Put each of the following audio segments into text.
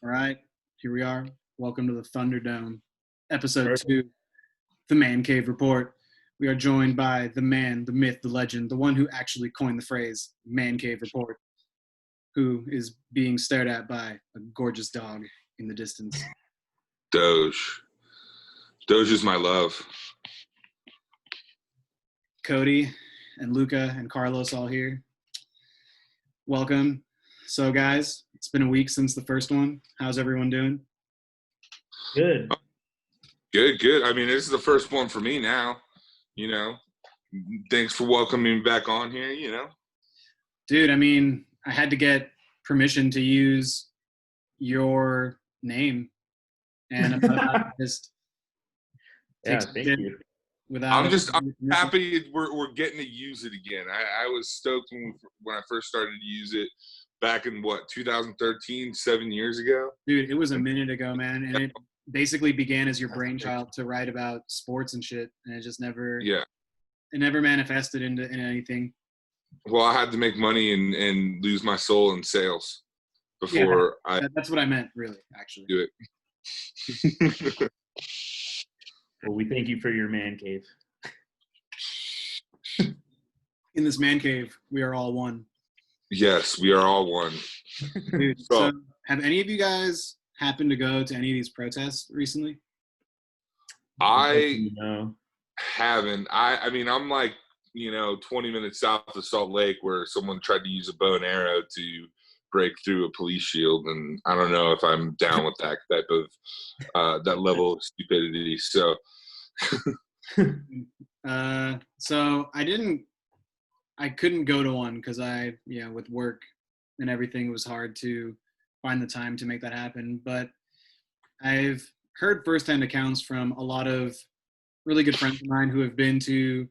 All right, here we are. Welcome to the Thunderdome, episode Perfect. 2, the Man Cave Report. We are joined by the man, the myth, the legend, the one who actually coined the phrase Man Cave Report, who is being stared at by a gorgeous dog in the distance. Doge is my love. Cody and Luca and Carlos all here. Welcome. So, guys, it's been a week since the first one. How's everyone doing? Good. Good. I mean, this is the first one for me now. Thanks for welcoming me back on here. Dude, I mean, I had to get permission to use your name, and I'm not just Yeah, thank you. Without I'm happy we're getting to use it again. I was stoked when I first started to use it back in 2013, 7 years ago. Dude, it was a minute ago, man, and it basically began as your brainchild to write about sports and shit, and it just never manifested into anything. Well, I had to make money and lose my soul in sales before that's what I meant, really, actually. Do it. Well, we thank you for your man cave. In this man cave, we are all one. Yes, we are all one. Dude, so have any of you guys happened to go to any of these protests recently? I haven't. I mean, I'm like, 20 minutes south of Salt Lake where someone tried to use a bow and arrow to break through a police shield, and I don't know if I'm down with that type of that level of stupidity. So so I couldn't go to one because with work and everything, it was hard to find the time to make that happen. But I've heard firsthand accounts from a lot of really good friends of mine who have been to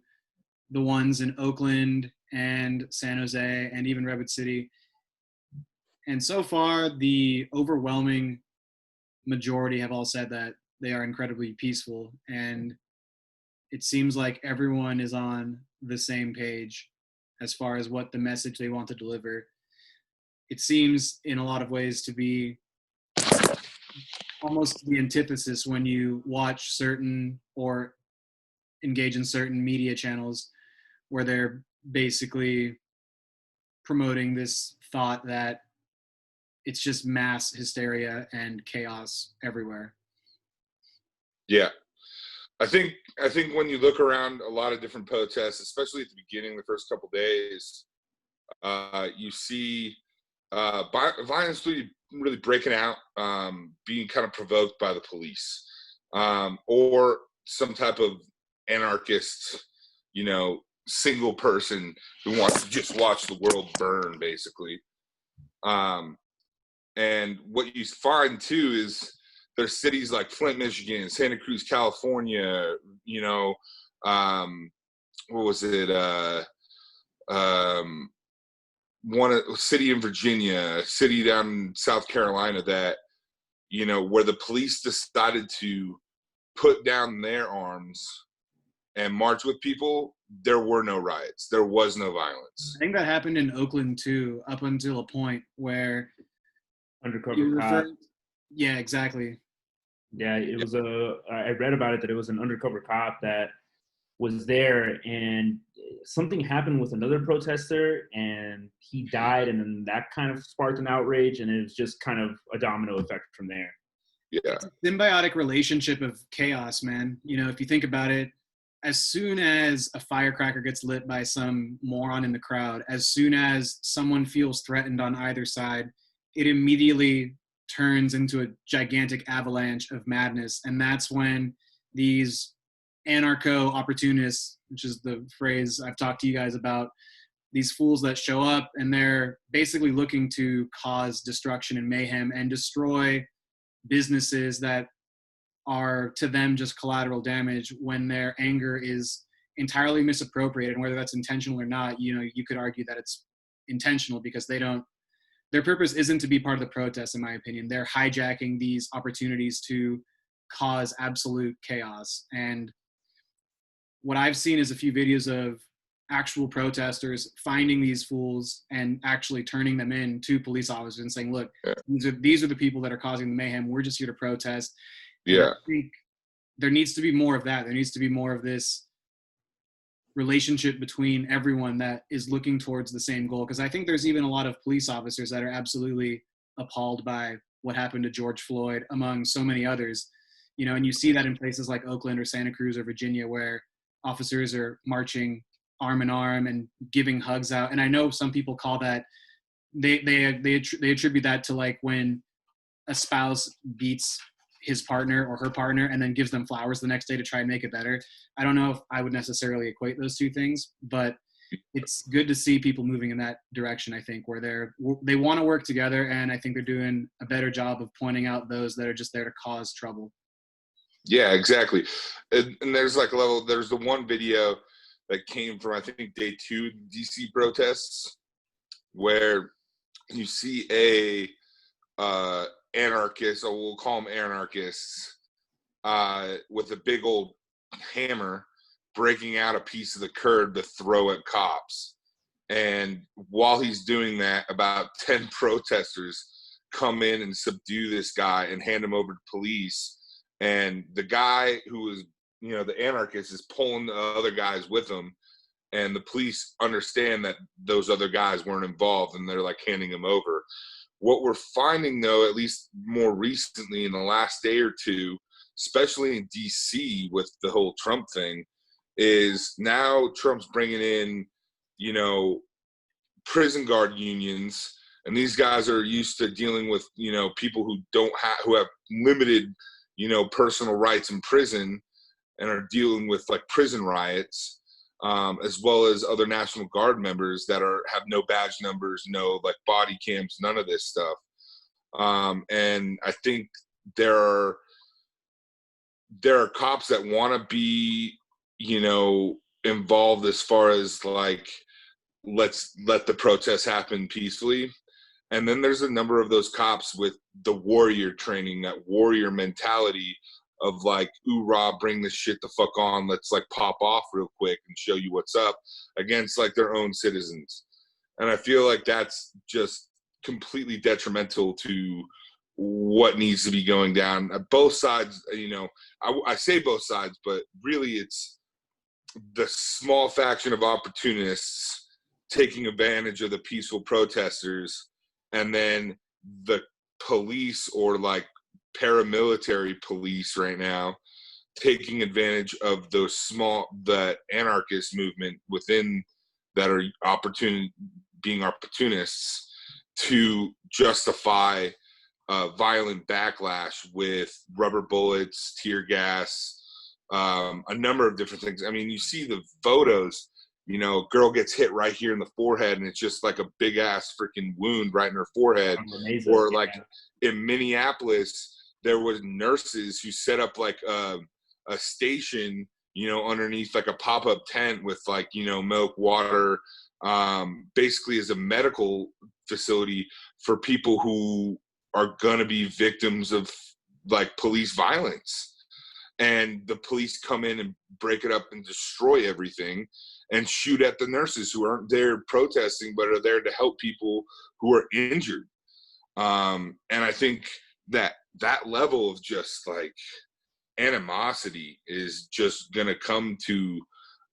the ones in Oakland and San Jose and even Redwood City. And so far, the overwhelming majority have all said that they are incredibly peaceful. And it seems like everyone is on the same page as far as what the message they want to deliver. It seems in a lot of ways to be almost the antithesis when you watch certain or engage in certain media channels where they're basically promoting this thought that it's just mass hysteria and chaos everywhere. Yeah. I think when you look around a lot of different protests, especially at the beginning, the first couple days, you see violence really breaking out, being kind of provoked by the police, or some type of anarchist, single person who wants to just watch the world burn, basically. And what you find too is there's cities like Flint, Michigan, Santa Cruz, California, what was it? One city in Virginia, a city down in South Carolina that, where the police decided to put down their arms and march with people. There were no riots. There was no violence. I think that happened in Oakland too, up until a point where undercover cop. Yeah, exactly. Yeah, it was I read about it that it was an undercover cop that was there, and something happened with another protester, and he died, and then that kind of sparked an outrage, and it was just kind of a domino effect from there. Yeah, it's a symbiotic relationship of chaos, man. If you think about it, as soon as a firecracker gets lit by some moron in the crowd, as soon as someone feels threatened on either side, it immediately turns into a gigantic avalanche of madness. And that's when these Anarcho-Opportunists, which is the phrase I've talked to you guys about, these fools that show up and they're basically looking to cause destruction and mayhem and destroy businesses that are to them just collateral damage, when their anger is entirely misappropriated. And whether that's intentional or not, you could argue that it's intentional because their purpose isn't to be part of the protest, in my opinion. They're hijacking these opportunities to cause absolute chaos. And what I've seen is a few videos of actual protesters finding these fools and actually turning them in to police officers and saying, look, these are the people that are causing the mayhem. We're just here to protest. And I think there needs to be more of that. There needs to be more of this relationship between everyone that is looking towards the same goal. Because I think there's even a lot of police officers that are absolutely appalled by what happened to George Floyd, among so many others. You know, and you see that in places like Oakland or Santa Cruz or Virginia, where officers are marching arm in arm and giving hugs out. And I know some people call that, they attribute that to like when a spouse beats his partner or her partner and then gives them flowers the next day to try and make it better. I don't know if I would necessarily equate those two things, but it's good to see people moving in that direction, I think, where they want to work together, and I think they're doing a better job of pointing out those that are just there to cause trouble. Yeah, exactly. And there's like a level, there's the one video that came from, I think, day 2 DC protests, where you see a anarchist, or we'll call them anarchists, with a big old hammer breaking out a piece of the curb to throw at cops. And while he's doing that, about 10 protesters come in and subdue this guy and hand him over to police. And the guy who was, you know, the anarchist is pulling the other guys with him. And the police understand that those other guys weren't involved, and they're like handing him over. What we're finding, though, at least more recently in the last day or two, especially in DC with the whole Trump thing, is now Trump's bringing in, you know, prison guard unions. And these guys are used to dealing with, you know, people who have limited, you know, personal rights in prison, and are dealing with like prison riots. As well as other National Guard members that have no badge numbers, no like body cams, none of this stuff. And I think there are cops that want to be, you know, involved as far as like, let's let the protests happen peacefully. And then there's a number of those cops with the warrior training, that warrior mentality of like, ooh, rah, bring this shit the fuck on. Let's like pop off real quick and show you what's up, against like their own citizens. And I feel like that's just completely detrimental to what needs to be going down. Both sides, you know, I say both sides, but really it's the small faction of opportunists taking advantage of the peaceful protesters, and then the police, or like paramilitary police right now, taking advantage of the anarchist movement within that are being opportunists to justify violent backlash with rubber bullets, tear gas, a number of different things. I mean, you see the photos, you know, a girl gets hit right here in the forehead, and it's just like a big ass freaking wound right in her forehead. Amazing. Or like in Minneapolis, there was nurses who set up like a station, you know, underneath like a pop-up tent with like, you know, milk, water, basically as a medical facility for people who are gonna be victims of like police violence. And the police come in and break it up and destroy everything and shoot at the nurses who aren't there protesting, but are there to help people who are injured. And I think that level of just like animosity is just going to come to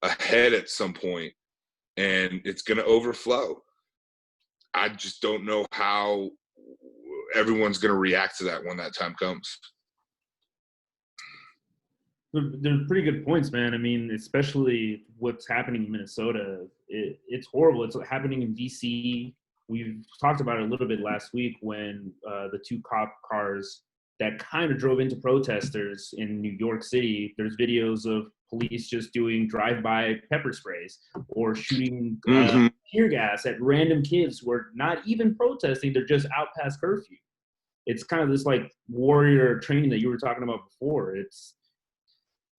a head at some point, and it's going to overflow. I just don't know how everyone's going to react to that when that time comes. There's pretty good points, man. I mean, especially what's happening in Minnesota. It's horrible. It's happening in DC. We've talked about it a little bit last week when the 2 cop cars that kind of drove into protesters in New York City. There's videos of police just doing drive-by pepper sprays or shooting tear gas at random kids who are not even protesting. They're just out past curfew. It's kind of this like warrior training that you were talking about before.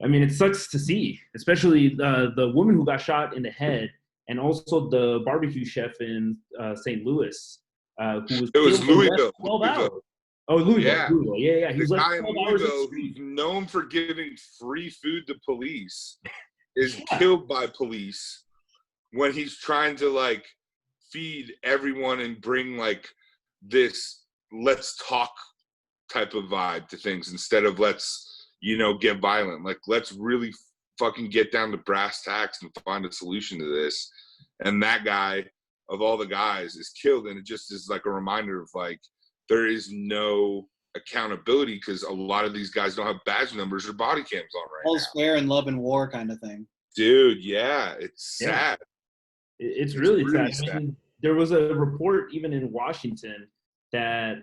I mean, it sucks to see, especially the woman who got shot in the head, and also the barbecue chef in St. Louis, who was. It was Louisville. 12 hours. Oh, Louisville. Yeah. Louisville. Yeah. He the was guy like 12 in hours Louisville, who's known for giving free food to police, is killed by police when he's trying to like feed everyone and bring like this let's talk type of vibe to things instead of let's, get violent. Like, let's really fucking get down to brass tacks and find a solution to this. And that guy, of all the guys, is killed. And it just is like a reminder of like, there is no accountability because a lot of these guys don't have badge numbers or body cams on right all's now. fair in love and war kind of thing. Dude, yeah, it's sad. It's really sad. sad. I mean, there was a report even in Washington that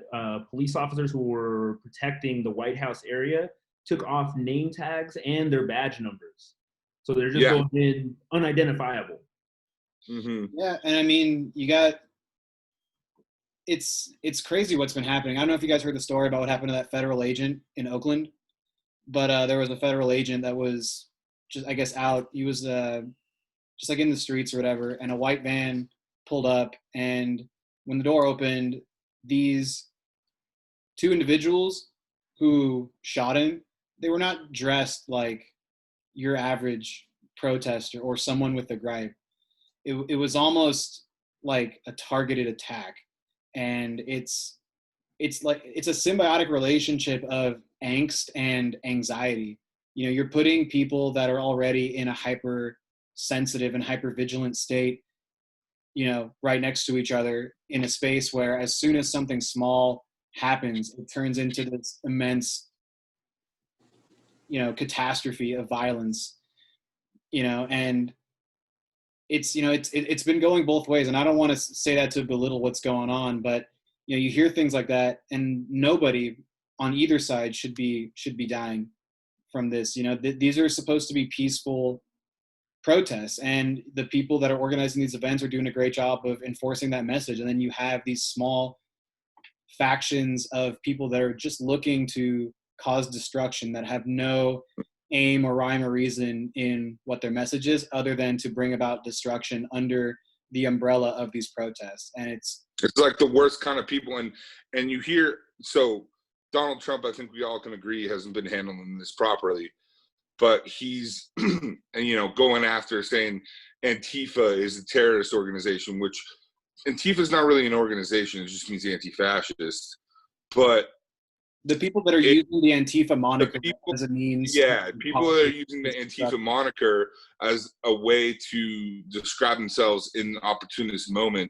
police officers who were protecting the White House area took off name tags and their badge numbers. So they're just going in unidentifiable. Mm-hmm. Yeah, and I mean, it's crazy what's been happening. I don't know if you guys heard the story about what happened to that federal agent in Oakland, but there was a federal agent that was just, I guess, out. He was just like in the streets or whatever, and a white van pulled up, and when the door opened, these two individuals who shot him, they were not dressed like your average protester or someone with a gripe. It was almost like a targeted attack. And it's like, it's a symbiotic relationship of angst and anxiety. You're putting people that are already in a hypersensitive and hypervigilant state, right next to each other in a space where as soon as something small happens, it turns into this immense, catastrophe of violence, and it's been going both ways. And I don't want to say that to belittle what's going on, but you hear things like that, and nobody on either side should be dying from this. These are supposed to be peaceful protests, and the people that are organizing these events are doing a great job of enforcing that message. And then you have these small factions of people that are just looking to cause destruction, that have no aim or rhyme or reason in what their message is, other than to bring about destruction under the umbrella of these protests. And it's like the worst kind of people. And you hear, so Donald Trump, I think we all can agree, hasn't been handling this properly, but he's going after saying Antifa is a terrorist organization, which Antifa is not really an organization. It just means anti-fascist. But the people that are using the Antifa moniker as a means. Yeah, people that are using the Antifa moniker as a way to describe themselves in an opportunist moment,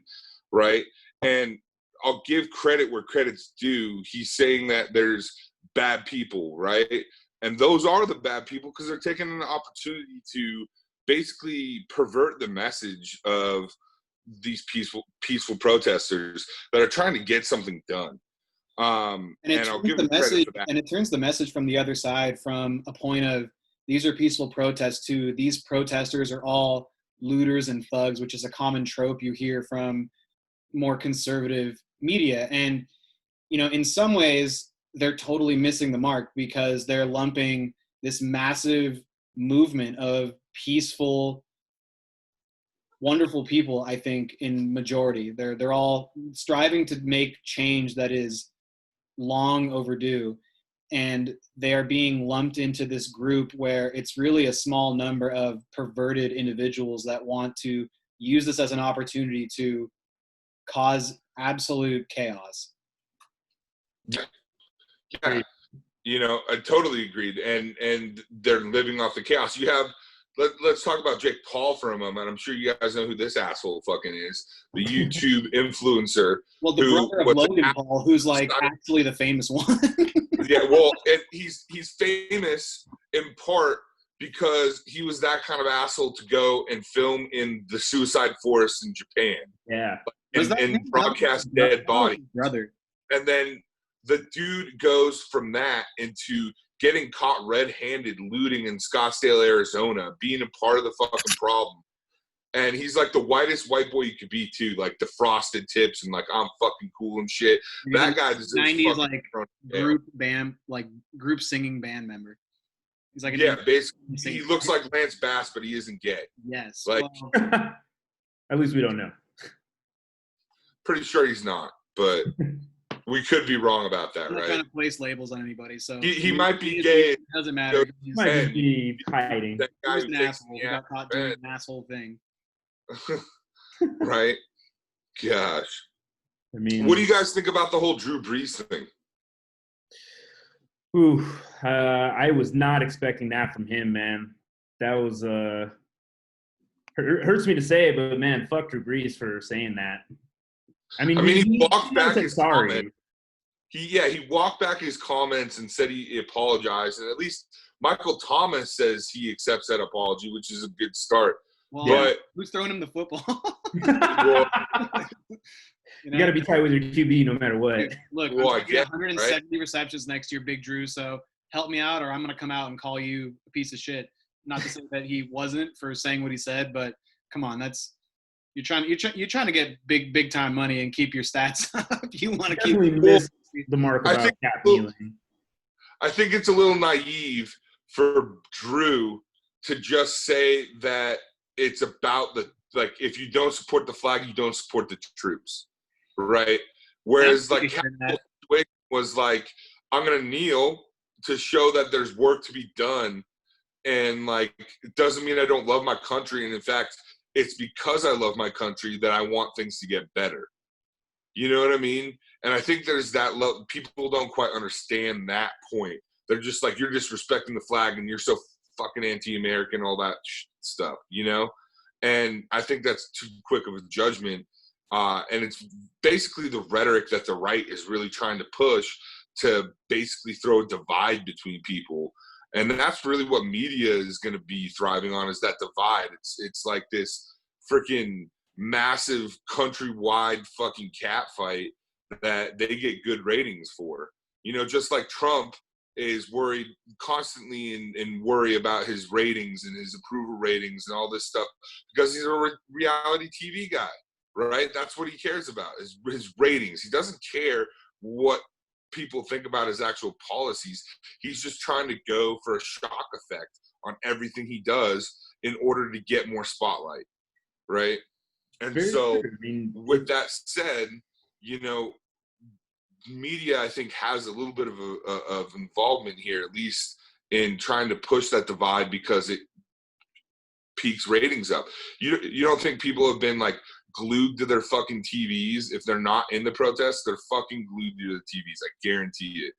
right? And I'll give credit where credit's due. He's saying that there's bad people, right? And those are the bad people because they're taking an opportunity to basically pervert the message of these peaceful protesters that are trying to get something done. And I'll give them credit for that. And it turns the message from the other side from a point of these are peaceful protests to these protesters are all looters and thugs, which is a common trope you hear from more conservative media. And, in some ways, they're totally missing the mark because they're lumping this massive movement of peaceful, wonderful people, I think, in majority. They're all striving to make change that is long overdue, and they are being lumped into this group where it's really a small number of perverted individuals that want to use this as an opportunity to cause absolute chaos. Yeah, I totally agreed, and they're living off the chaos. You have let's talk about Jake Paul for a moment. I'm sure you guys know who this asshole fucking is. The YouTube influencer. Well, the brother of Logan Paul, who's like actually the famous one. Yeah, well, he's famous in part because he was that kind of asshole to go and film in the suicide forest in Japan. Yeah. And broadcast dead body. Brother. And then the dude goes from that into getting caught red-handed looting in Scottsdale, Arizona, being a part of the fucking problem. And he's like the whitest white boy you could be too, like the frosted tips and like I'm fucking cool and shit. That guy deserves 90s like group band, like group singing band member. He's like basically he looks like Lance Bass, but he isn't gay. Yes. Like at least we don't know. Pretty sure he's not, but we could be wrong about that, right? I'm not trying to place labels on anybody, so he might be gay. It doesn't matter. He might be hiding. That guy he was an asshole. He got caught doing an asshole thing. Right? Gosh. I mean, What do you guys think about the whole Drew Brees thing? I was not expecting that from him, man. That was hurts me to say, but man, fuck Drew Brees for saying that. I mean, He walked back said his sorry. comment. He walked back his comments and said he apologized, and at least Michael Thomas says he accepts that apology, which is a good start. Well, but who's throwing him the football? well, you got to be tight with your QB no matter what. Look, I'm trying to get 170 receptions next year, Big Drew. So help me out, or I'm going to come out and call you a piece of shit. Not to say that he wasn't for saying what he said, but come on, you're trying to get big time money and keep your stats up. You want to keep the mark about cap kneeling. I think it's a little naive for Drew to just say that it's about if you don't support the flag, you don't support the troops, right? Whereas Capitol was like, I'm gonna kneel to show that there's work to be done, and it doesn't mean I don't love my country, and in fact, it's because I love my country that I want things to get better. You know what I mean? And I think there's that people don't quite understand that point. They're just like, you're disrespecting the flag and you're so fucking anti-American, all that stuff, you know? And I think that's too quick of a judgment. And it's basically the rhetoric that the right is really trying to push to basically throw a divide between people. And that's really what media is going to be thriving on, is that divide. It's like this freaking massive countrywide fucking cat fight that they get good ratings for. You know, just like Trump is worried constantly and worry about his ratings and his approval ratings and all this stuff because he's a reality TV guy, right? That's what he cares about, is his ratings. He doesn't care what people think about his actual policies. He's just trying to go for a shock effect on everything he does in order to get more spotlight, right? And with that said, you know, media, I think, has a little bit of involvement here, at least in trying to push that divide because it peaks ratings up. You don't think people have been glued to their fucking TVs? If they're not in the protests, they're fucking glued to the TVs. I guarantee it.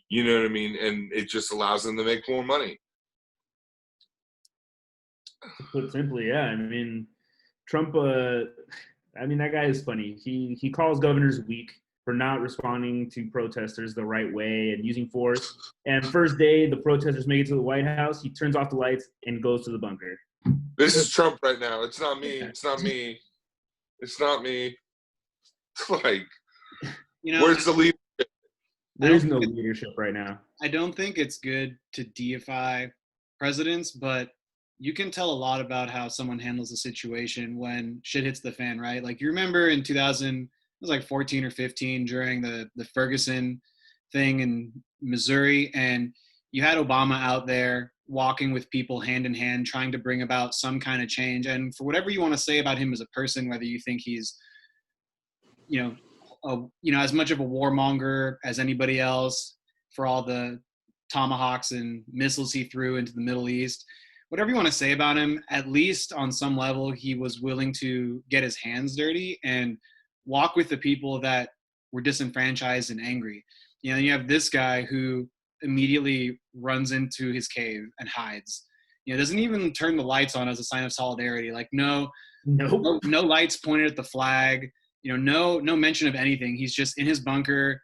You know what I mean? And it just allows them to make more money. To put simply, yeah. I mean, Trump, that guy is funny. He calls governors weak for not responding to protesters the right way and using force. And first day the protesters make it to the White House, he turns off the lights and goes to the bunker. This is Trump right now. It's not me. It's not me. It's not me. Where's the leadership? There's no leadership right now. I don't think it's good to deify presidents, but you can tell a lot about how someone handles a situation when shit hits the fan, right? You remember in 2000, it was 14 or 15 during the Ferguson thing in Missouri, and you had Obama out there walking with people hand in hand, trying to bring about some kind of change. And for whatever you want to say about him as a person, whether you think he's, as much of a warmonger as anybody else for all the tomahawks and missiles he threw into the Middle East, whatever you want to say about him, at least on some level, he was willing to get his hands dirty and walk with the people that were disenfranchised and angry. You have this guy who immediately runs into his cave and hides. Doesn't even turn the lights on as a sign of solidarity. No lights pointed at the flag. No mention of anything. He's just in his bunker,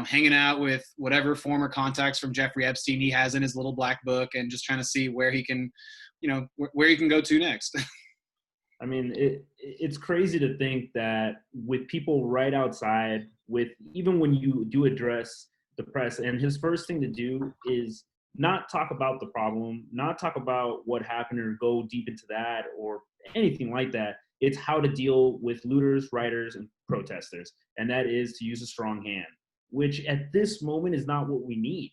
hanging out with whatever former contacts from Jeffrey Epstein he has in his little black book, and just trying to see where he can, where he can go to next. I mean, it's crazy to think that with people right outside, even when you do address the press, and his first thing to do is not talk about the problem, not talk about what happened or go deep into that or anything like that. It's how to deal with looters, rioters, and protesters. And that is to use a strong hand, which at this moment is not what we need.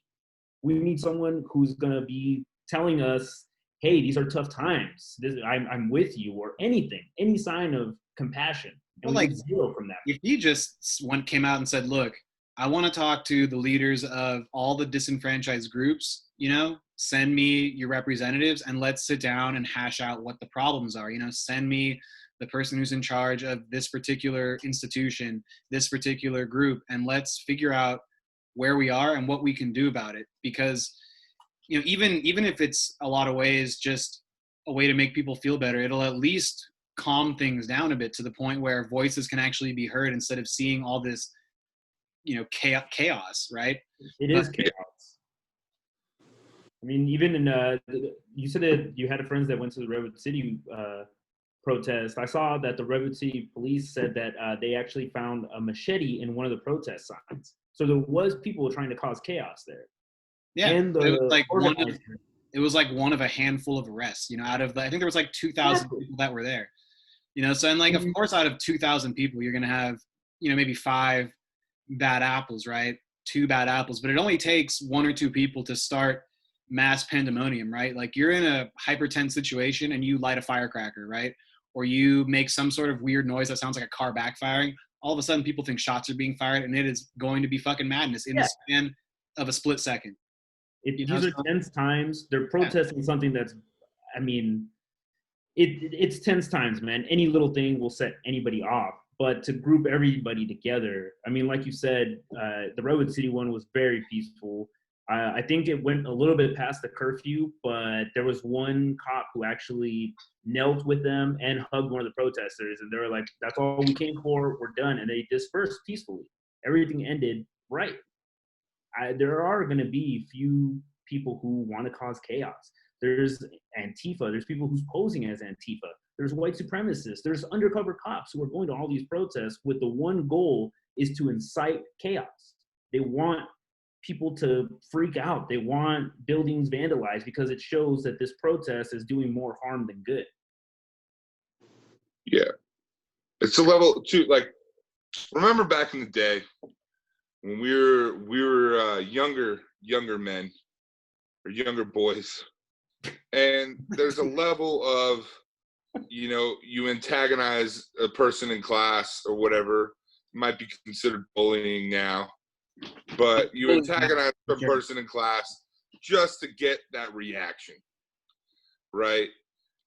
We need someone who's going to be telling us, hey, these are tough times. I'm with you, or anything, any sign of compassion. And we get zero from that. If he just came out and said, look, I want to talk to the leaders of all the disenfranchised groups, send me your representatives and let's sit down and hash out what the problems are. Send me the person who's in charge of this particular institution, this particular group, and let's figure out where we are and what we can do about it. Because, even if it's a lot of ways just a way to make people feel better, it'll at least calm things down a bit to the point where voices can actually be heard instead of seeing all this, chaos, right? It is chaos. I mean, even in you said that you had friends that went to the Redwood City protest. I saw that the Redwood City police said that they actually found a machete in one of the protest signs. So there was people trying to cause chaos there. Yeah, and it was like one of a handful of arrests. Out of I think there was like 2,000 people that were there. So and of course, out of 2,000 people, you're gonna have maybe 5 bad apples, right? 2 bad apples, but it only takes 1 or 2 people to start mass pandemonium, right? Like you're in a hypertense situation and you light a firecracker, right? Or you make some sort of weird noise that sounds like a car backfiring. All of a sudden people think shots are being fired and it is going to be fucking madness in the span of a split second. These are tense times. They're protesting something that's, I mean, it's tense times, man. Any little thing will set anybody off. But to group everybody together, I mean, like you said, the Redwood City one was very peaceful. I think it went a little bit past the curfew, but there was one cop who actually knelt with them and hugged one of the protesters. And they were like, that's all we came for. We're done. And they dispersed peacefully. Everything ended right. There are going to be few people who want to cause chaos. There's Antifa. There's people who's posing as Antifa. There's white supremacists. There's undercover cops who are going to all these protests with the one goal is to incite chaos. They want people to freak out. They want buildings vandalized because it shows that this protest is doing more harm than good. Yeah. It's a level too, like, remember back in the day when we were younger men or younger boys, and there's a level of, you antagonize a person in class or whatever, might be considered bullying now, but you antagonize a person in class just to get that reaction, right?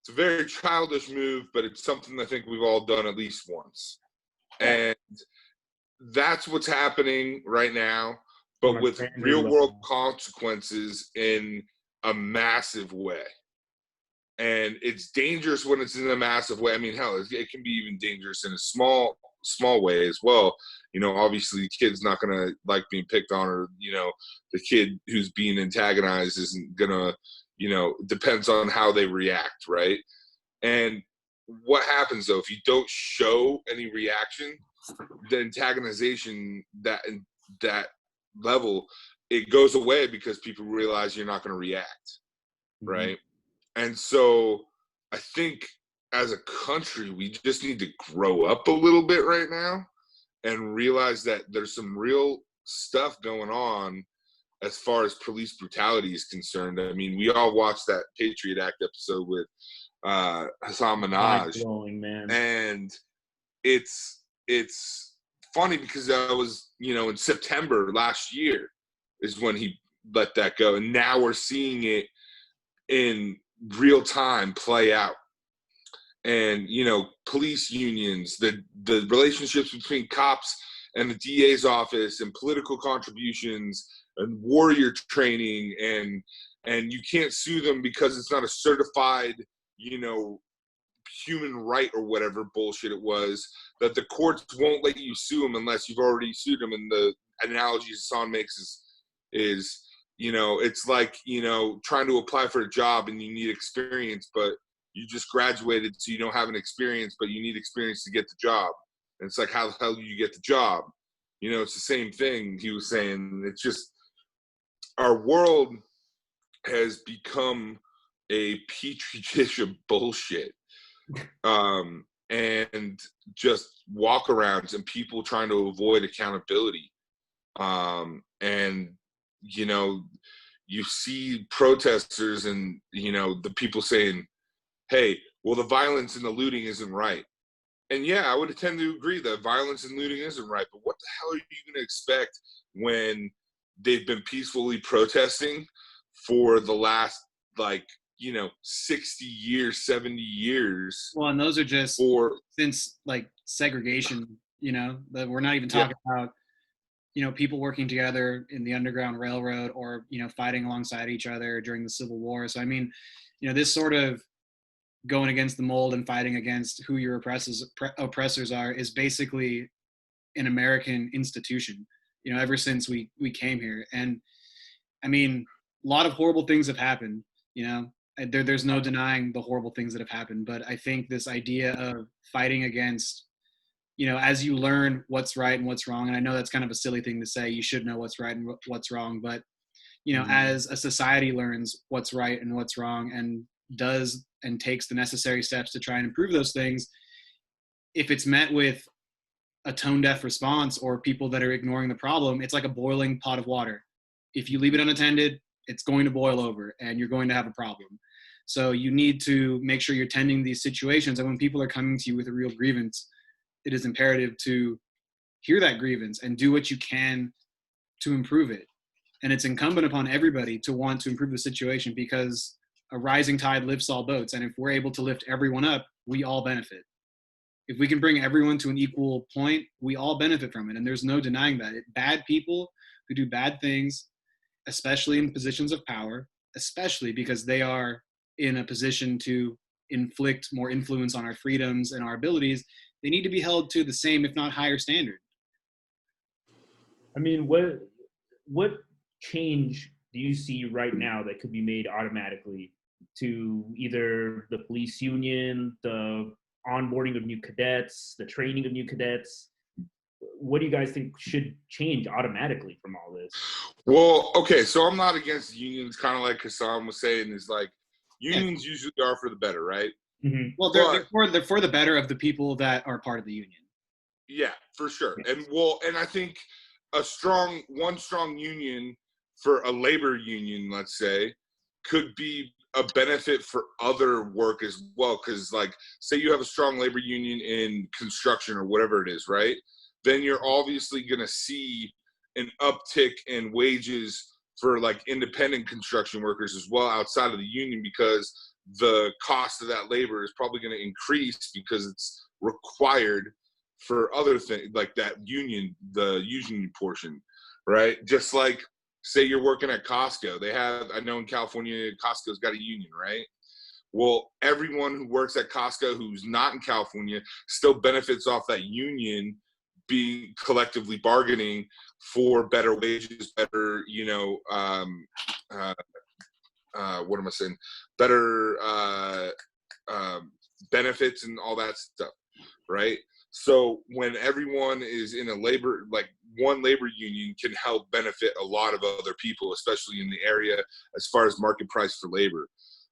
It's a very childish move, but it's something I think we've all done at least once. And that's what's happening right now, but with real world consequences in a massive way. And it's dangerous when it's in a massive way. I mean, hell, it can be even dangerous in a small way as well. Obviously the kid's not going to like being picked on, or, the kid who's being antagonized isn't going to, depends on how they react, right? And what happens though, if you don't show any reaction, the antagonization, that level, it goes away because people realize you're not going to react, right? And so I think as a country, we just need to grow up a little bit right now and realize that there's some real stuff going on as far as police brutality is concerned. I mean, we all watched that Patriot Act episode with Hassan Minhaj, man. And it's funny because I was, in September last year is when he let that go, and now we're seeing it in real time play out. And police unions, the relationships between cops and the DA's office, and political contributions and warrior training, and you can't sue them because it's not a certified human right or whatever bullshit it was, that the courts won't let you sue them unless you've already sued them. And the analogy Hassan makes is it's like, trying to apply for a job and you need experience, but you just graduated, so you don't have an experience, but you need experience to get the job. And it's like, how the hell do you get the job? It's the same thing he was saying. It's just, our world has become a petri dish of bullshit. And just walk-arounds and people trying to avoid accountability. And you see protesters and, the people saying, hey, well, the violence and the looting isn't right. And yeah, I would tend to agree that violence and looting isn't right. But what the hell are you going to expect when they've been peacefully protesting for the last, like, 60 years, 70 years? Well, and those are just For since like segregation, that we're not even yeah, talking about, people working together in the Underground Railroad or, fighting alongside each other during the Civil War. So, I mean, this sort of going against the mold and fighting against who your oppressors are is basically an American institution, ever since we came here. And I mean, a lot of horrible things have happened, there's no denying the horrible things that have happened. But I think this idea of fighting against, as you learn what's right and what's wrong, and I know that's kind of a silly thing to say, you should know what's right and what's wrong, but, as a society learns what's right and what's wrong and does and takes the necessary steps to try and improve those things, if it's met with a tone deaf response or people that are ignoring the problem, it's like a boiling pot of water. If you leave it unattended, it's going to boil over and you're going to have a problem. So you need to make sure you're tending these situations. And when people are coming to you with a real grievance, it is imperative to hear that grievance and do what you can to improve it. And it's incumbent upon everybody to want to improve the situation, because a rising tide lifts all boats. And if we're able to lift everyone up, we all benefit. If we can bring everyone to an equal point, we all benefit from it. And there's no denying that. Bad people who do bad things, especially in positions of power, especially because they are in a position to inflict more influence on our freedoms and our abilities, they need to be held to the same, if not higher, standard. I mean, what change do you see right now that could be made automatically to either the police union, the onboarding of new cadets, the training of new cadets? What do you guys think should change automatically from all this? Well, okay, so I'm not against unions, kind of like Hassan was saying, is like unions usually are for the better, right? Mm-hmm. Well, they're for the better of the people that are part of the union. Yeah, for sure. Yes. And I think one strong union for a labor union, let's say, could be a benefit for other work as well. Because, like, say you have a strong labor union in construction or whatever it is, right? Then you're obviously going to see an uptick in wages for, like, independent construction workers as well outside of the union, because the cost of that labor is probably going to increase because it's required for other things, like that union, the union portion, right? Just like, say you're working at Costco. I know in California, Costco's got a union, right? Well, everyone who works at Costco who's not in California still benefits off that union being collectively bargaining for better wages, better, what am I saying? Better benefits and all that stuff, right? So when everyone is in a labor, like one labor union can help benefit a lot of other people, especially in the area as far as market price for labor,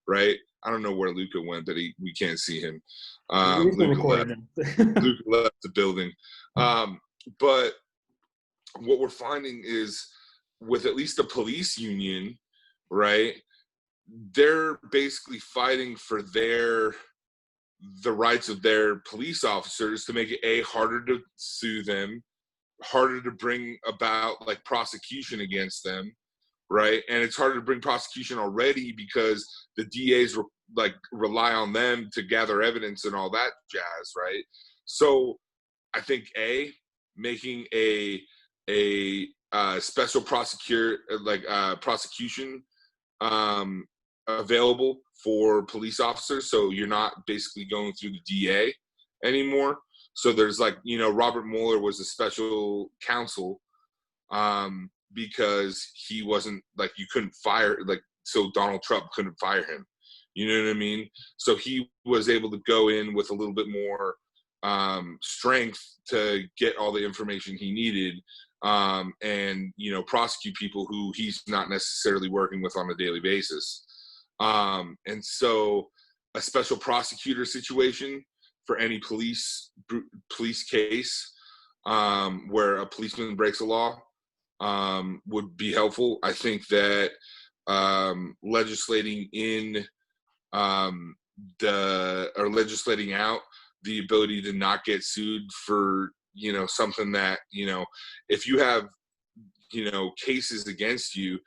right? I don't know where Luca went, but we can't see him. Luca left the building. But what we're finding is with at least the police union, right, they're basically fighting for the rights of their police officers to make it harder to sue them, harder to bring about like prosecution against them, right? And it's harder to bring prosecution already because the DAs rely on them to gather evidence and all that jazz, right? So I think making a special prosecution available for police officers, so you're not basically going through the DA anymore. So there's Robert Mueller was a special counsel because he wasn't you couldn't fire so Donald Trump couldn't fire him. You know what I mean? So he was able to go in with a little bit more strength to get all the information he needed and prosecute people who he's not necessarily working with on a daily basis. And so a special prosecutor situation for any police case where a policeman breaks a law would be helpful. I think that legislating out the ability to not get sued for, something that, if you have, cases against you,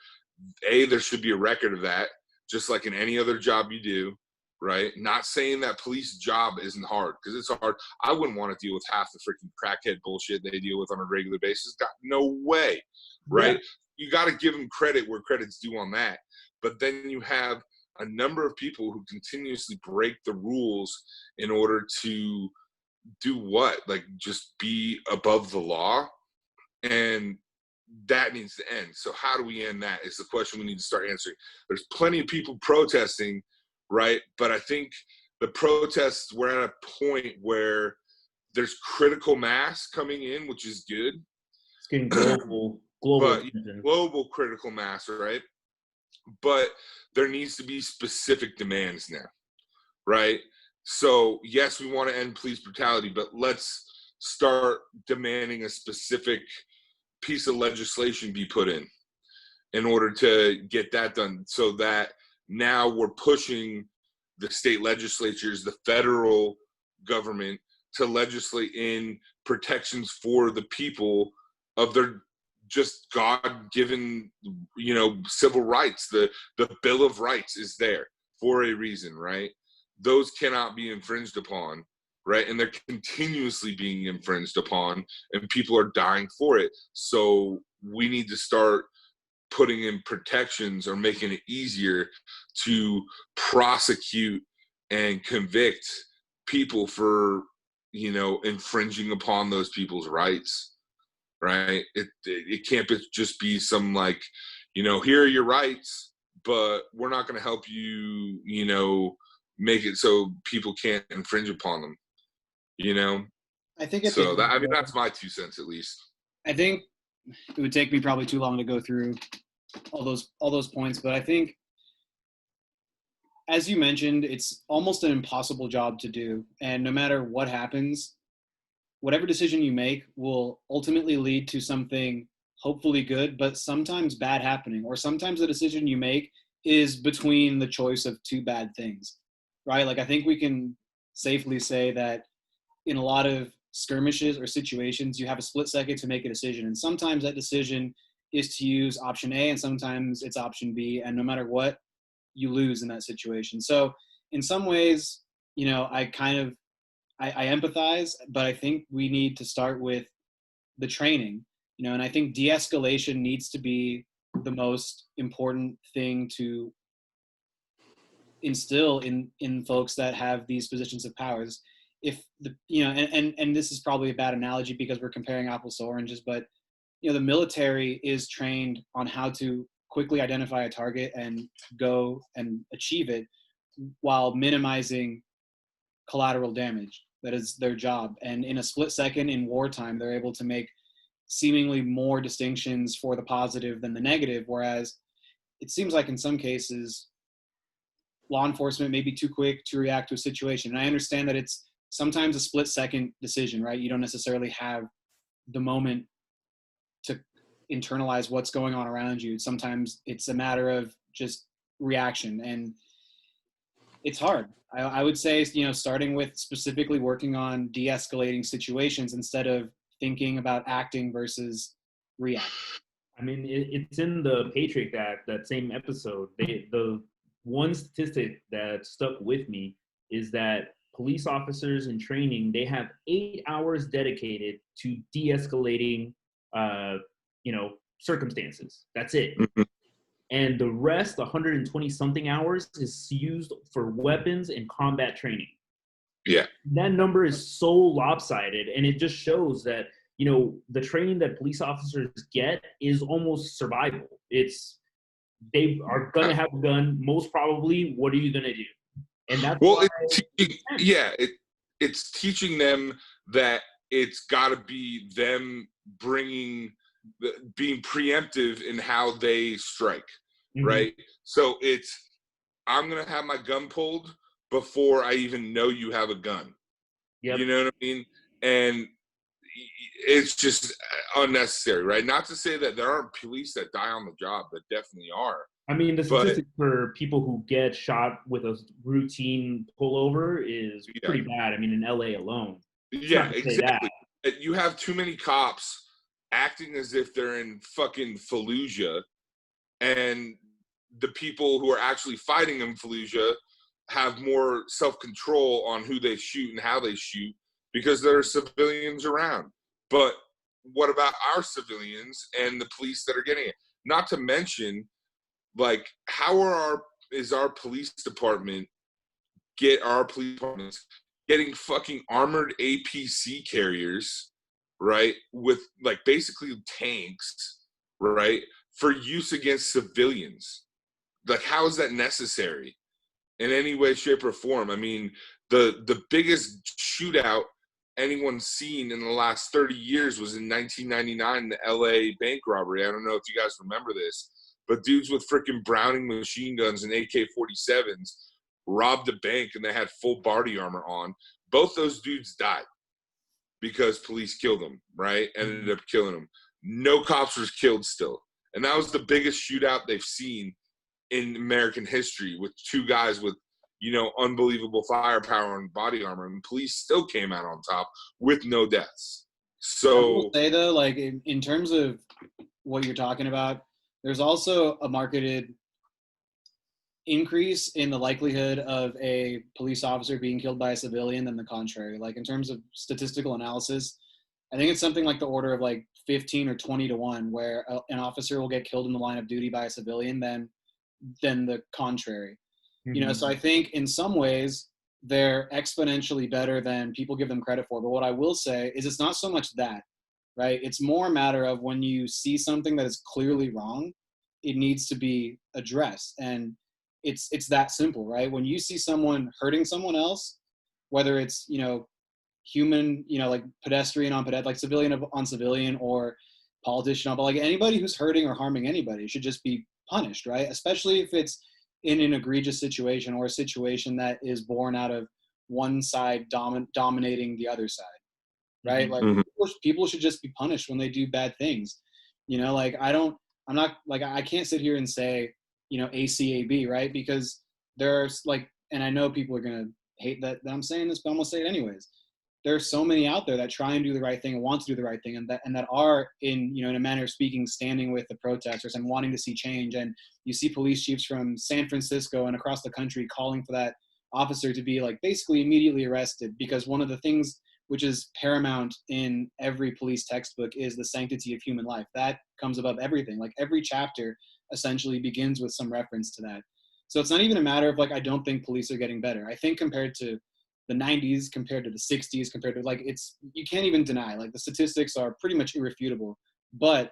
there should be a record of that, just like in any other job you do, right? Not saying that police job isn't hard, because it's hard. I wouldn't want to deal with half the freaking crackhead bullshit they deal with on a regular basis. Got no way, right? Yeah. You got to give them credit where credit's due on that. But then you have a number of people who continuously break the rules in order to do what? Like, just be above the law. And that needs to end. So how do we end that is the question we need to start answering. There's plenty of people protesting, right? But I think the protests, we're at a point where there's critical mass coming in, which is good. It's getting global critical mass, right? But there needs to be specific demands now, right? So yes, we want to end police brutality, but let's start demanding a specific piece of legislation be put in order to get that done, so that now we're pushing the state legislatures, the federal government, to legislate in protections for the people of their just God-given, civil rights. The Bill of Rights is there for a reason, right? Those cannot be infringed upon, right? And they're continuously being infringed upon, and people are dying for it. So we need to start putting in protections or making it easier to prosecute and convict people for, infringing upon those people's rights, right? It can't just be some like, here are your rights, but we're not going to help you, make it so people can't infringe upon them. I think so. That's my 2 cents at least. I think it would take me probably too long to go through all those points, but I think, as you mentioned, it's almost an impossible job to do, and no matter what happens, whatever decision you make will ultimately lead to something hopefully good, but sometimes bad happening, or sometimes the decision you make is between the choice of two bad things, right? Like, I think we can safely say that in a lot of skirmishes or situations, you have a split second to make a decision. And sometimes that decision is to use option A, and sometimes it's option B. And no matter what, you lose in that situation. So in some ways, I empathize, but I think we need to start with the training, and I think de-escalation needs to be the most important thing to instill in folks that have these positions of powers. If and this is probably a bad analogy because we're comparing apples to oranges, but the military is trained on how to quickly identify a target and go and achieve it while minimizing collateral damage. That is their job. And in a split second in wartime, they're able to make seemingly more distinctions for the positive than the negative, whereas it seems like in some cases law enforcement may be too quick to react to a situation. And I understand that it's sometimes a split second decision, right? You don't necessarily have the moment to internalize what's going on around you. Sometimes it's a matter of just reaction, and it's hard. I would say, starting with specifically working on de-escalating situations instead of thinking about acting versus reacting. I mean, it's in the Patriot Act, that same episode. The one statistic that stuck with me is that police officers in training, they have 8 hours dedicated to de-escalating, circumstances. That's it. Mm-hmm. And the rest, 120 something hours, is used for weapons and combat training. Yeah. That number is so lopsided, and it just shows that, the training that police officers get is almost survival. They are going to have a gun, most probably. What are you going to do? And that's it's teaching them that it's got to be them being preemptive in how they strike, mm-hmm. right? So I'm going to have my gun pulled before I even know you have a gun. Yep. You know what I mean? And it's just unnecessary, right? Not to say that there aren't police that die on the job, that definitely are. I mean, the statistic for people who get shot with a routine pullover is pretty bad. I mean, in LA alone. Yeah, exactly. You have too many cops acting as if they're in fucking Fallujah, and the people who are actually fighting in Fallujah have more self-control on who they shoot and how they shoot because there are civilians around. But what about our civilians and the police that are getting it? Not to mention, like, is our police departments getting fucking armored APC carriers, right, with like basically tanks, right, for use against civilians? Like, how is that necessary in any way, shape, or form? I mean, the biggest shootout anyone's seen in the last 30 years was in 1999, the LA bank robbery. I don't know if you guys remember this, but dudes with freaking Browning machine guns and AK-47s robbed a bank, and they had full body armor on. Both those dudes died because police killed them, right? Ended up killing them. No cops were killed still. And that was the biggest shootout they've seen in American history, with two guys with, you know, unbelievable firepower and body armor, and police still came out on top with no deaths. So I will say though, like in terms of what you're talking about, there's also a marketed increase in the likelihood of a police officer being killed by a civilian than the contrary. Like in terms of statistical analysis, I think it's something like the order of like 15 or 20 to 1, where an officer will get killed in the line of duty by a civilian than the contrary. Mm-hmm. You know, so I think in some ways they're exponentially better than people give them credit for. But what I will say is it's not so much that, right? It's more a matter of when you see something that is clearly wrong, it needs to be addressed. And it's that simple, right? When you see someone hurting someone else, whether it's, you know, human, you know, like pedestrian on pedestrian, like civilian on civilian, or politician on, but like anybody who's hurting or harming anybody should just be punished, right? Especially if it's in an egregious situation or a situation that is born out of one side dominating the other side, right? Like people should just be punished when they do bad things. You know, like I can't sit here and say, you know, ACAB, right? Because there's like, and I know people are going to hate that I'm saying this, but I'm going to say it anyways. There are so many out there that try and do the right thing and want to do the right thing, and that are, in, you know, in a manner of speaking, standing with the protesters and wanting to see change. And you see police chiefs from San Francisco and across the country calling for that officer to be like basically immediately arrested, because one of the things which is paramount in every police textbook is the sanctity of human life. That comes above everything. Like every chapter essentially begins with some reference to that. So it's not even a matter of like, I don't think police are getting better. I think compared to the 90s, compared to the 60s, compared to like, it's, you can't even deny, like the statistics are pretty much irrefutable. But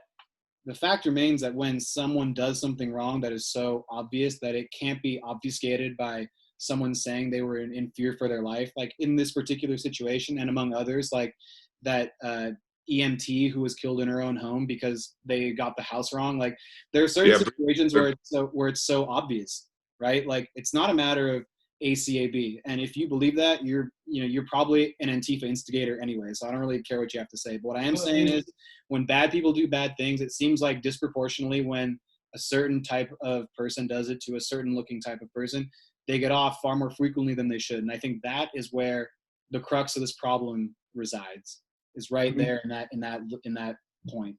the fact remains that when someone does something wrong that is so obvious that it can't be obfuscated by someone saying they were in fear for their life, like in this particular situation, and among others, like that EMT who was killed in her own home because they got the house wrong. Like there are certain situations where it's so obvious, right? Like it's not a matter of ACAB, and if you believe that, you're probably an Antifa instigator anyway, so I don't really care what you have to say. But what I am saying is, when bad people do bad things, it seems like disproportionately when a certain type of person does it to a certain looking type of person, they get off far more frequently than they should. And I think that is where the crux of this problem resides, is right there in that point.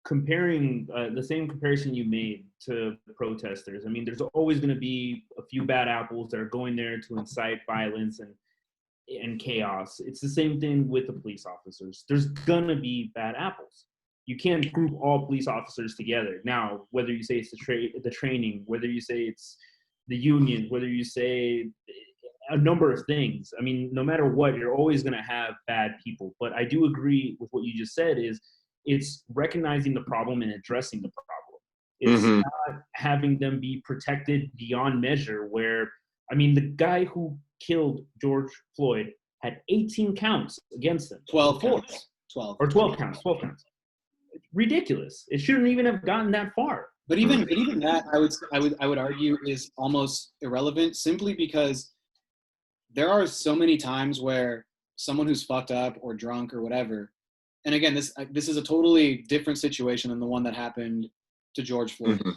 Comparing the same comparison you made to the protesters, I mean, there's always going to be a few bad apples that are going there to incite violence and chaos. It's the same thing with the police officers. There's going to be bad apples. You can't group all police officers together. Now, whether you say it's the training, whether you say it's the union, whether you say a number of things, I mean, no matter what, you're always going to have bad people. But I do agree with what you just said, is it's recognizing the problem and addressing the problem. It's not having them be protected beyond measure, where, I mean, the guy who killed George Floyd had 18 counts against him. 12 counts. 12 counts. It's ridiculous. It shouldn't even have gotten that far. But even that, I would argue, is almost irrelevant, simply because there are so many times where someone who's fucked up or drunk or whatever, and again, this is a totally different situation than the one that happened to George Floyd. Mm-hmm.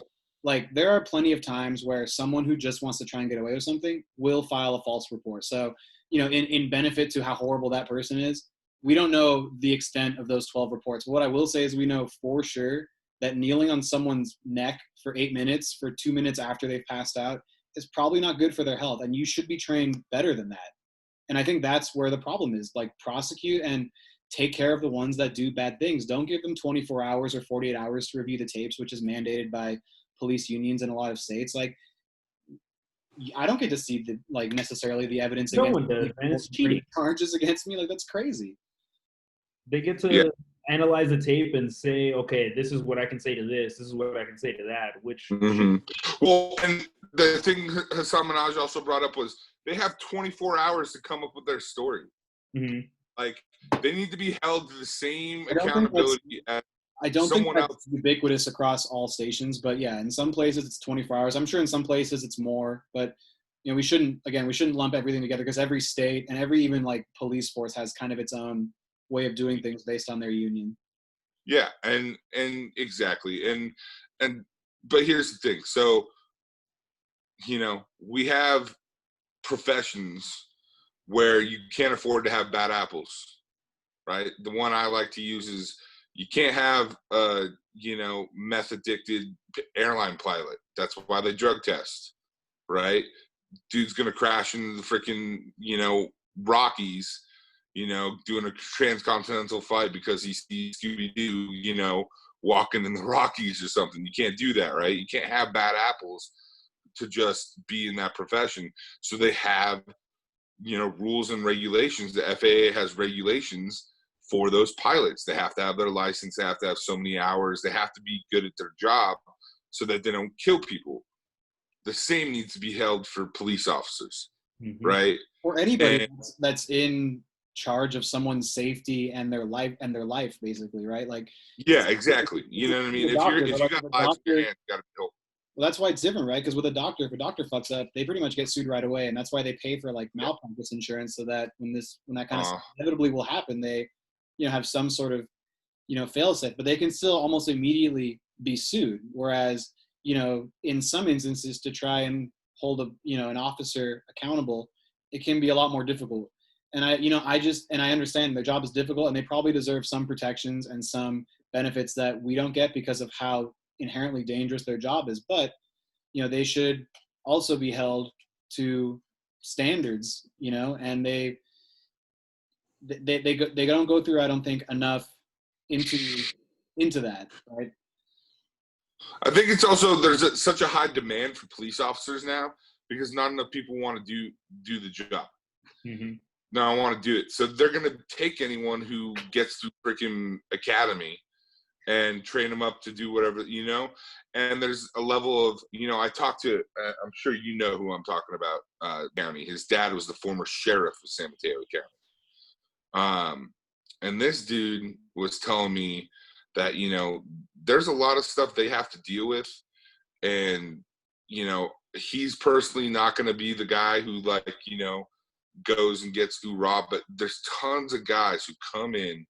Like, there are plenty of times where someone who just wants to try and get away with something will file a false report. So, in benefit to how horrible that person is, we don't know the extent of those 12 reports. But what I will say is we know for sure that kneeling on someone's neck for 8 minutes, for 2 minutes after they've passed out, is probably not good for their health. And you should be trained better than that. And I think that's where the problem is. Like, prosecute and take care of the ones that do bad things. Don't give them 24 hours or 48 hours to review the tapes, which is mandated by police unions in a lot of states. Like, I don't get to see necessarily the evidence No against one does, man. It's cheating. Charges against me. Like, that's crazy. They get to analyze the tape and say, okay, this is what I can say to this. This is what I can say to that. Which Well, and the thing Hassan Minhaj also brought up was they have 24 hours to come up with their story. Mm-hmm. Like, they need to be held to the same accountability as I don't someone think that's else. ubiquitous across all stations, but yeah, in some places it's 24 hours. I'm sure in some places it's more, but we shouldn't lump everything together, because every state and every even like police force has kind of its own way of doing things based on their union. Yeah, and exactly. And but here's the thing. So, we have professions where you can't afford to have bad apples, right? The one I like to use is you can't have a meth addicted airline pilot. That's why they drug test, right? Dude's gonna crash into the freaking Rockies, doing a transcontinental flight because he sees Scooby-Doo, walking in the Rockies or something. You can't do that, right? You can't have bad apples to just be in that profession. So they have rules and regulations. The FAA has regulations for those pilots. They have to have their license. They have to have so many hours. They have to be good at their job so that they don't kill people. The same needs to be held for police officers, right? Or anybody that's in charge of someone's safety and their life, basically, right? Like, yeah, exactly. You know what I mean? If you got lives in your hands, you got to kill. Well, that's why it's different, right? Because with a doctor, if a doctor fucks up, they pretty much get sued right away, and that's why they pay for like malpractice insurance, so that when that kind of stuff inevitably will happen, they, have some sort of, fail-safe, but they can still almost immediately be sued. Whereas, in some instances, to try and hold an officer accountable, it can be a lot more difficult. And I understand their job is difficult, and they probably deserve some protections and some benefits that we don't get because of how inherently dangerous their job is. But they should also be held to standards, and they don't go through, I don't think, enough into that, right? I think it's also there's such a high demand for police officers now because not enough people want to do the job. No, I want to do it, so they're gonna take anyone who gets through freaking academy and train them up to do whatever, and there's a level of, I talked to, I'm sure you know who I'm talking about, County. His dad was the former sheriff of San Mateo County. And this dude was telling me that, there's a lot of stuff they have to deal with. And, he's personally not going to be the guy who goes and gets robbed, but there's tons of guys who come in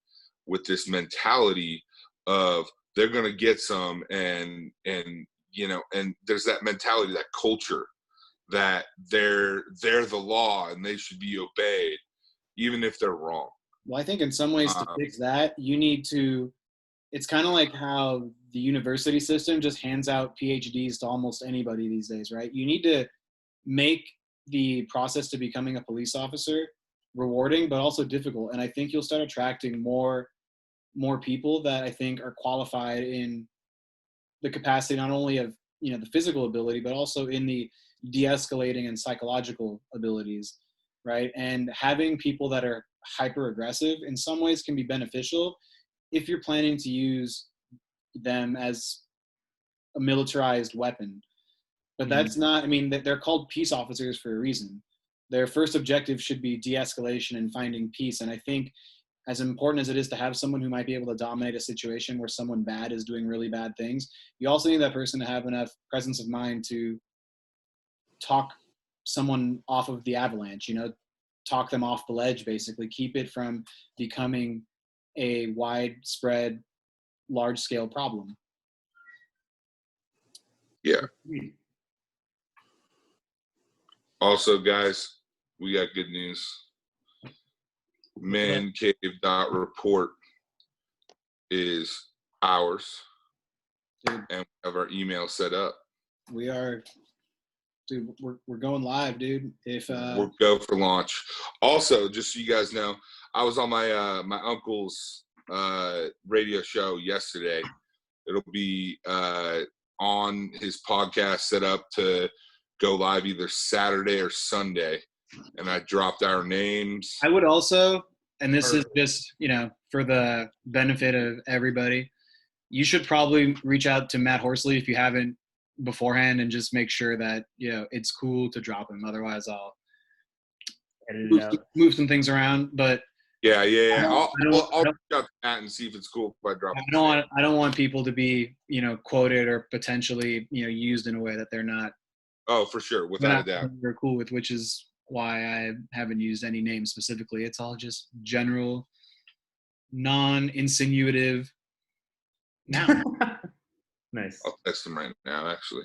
with this mentality of they're going to get some, and there's that mentality, that culture that they're the law and they should be obeyed even if they're wrong. Well, I think in some ways to fix that, you need to, it's kind of like how the university system just hands out PhDs to almost anybody these days, right? You need to make the process to becoming a police officer rewarding, but also difficult. And I think you'll start attracting more people that I think are qualified in the capacity not only of the physical ability, but also in the de-escalating and psychological abilities, right? And having people that are hyper aggressive in some ways can be beneficial if you're planning to use them as a militarized weapon. But that's not, they're called peace officers for a reason. Their first objective should be de-escalation and finding peace. And I think as important as it is to have someone who might be able to dominate a situation where someone bad is doing really bad things, you also need that person to have enough presence of mind to talk someone off of the avalanche, talk them off the ledge, basically keep it from becoming a widespread, large-scale problem. Yeah. Also, guys, we got good news. Mancave.report is ours. Dude, and we have our email set up. we are, dude, we're going live, dude. If We'll go for launch. Also, just so you guys know, I was on my my uncle's radio show yesterday. It'll be on his podcast set up to go live either Saturday or Sunday, and I dropped our names. I would also, and this is just, you know, for the benefit of everybody, you should probably reach out to Matt Horsley if you haven't beforehand, and just make sure that, you know, it's cool to drop him. Otherwise, I'll move some things around. But yeah. I'll I reach out to Matt and see if it's cool if I drop. I don't want people to be, you know, quoted or potentially, you know, used in a way that they're not. Oh, for sure, without a doubt. We're cool with, which is why I haven't used any names specifically. It's all just general, non-insinuative. Now, nice. I'll text him right now, actually.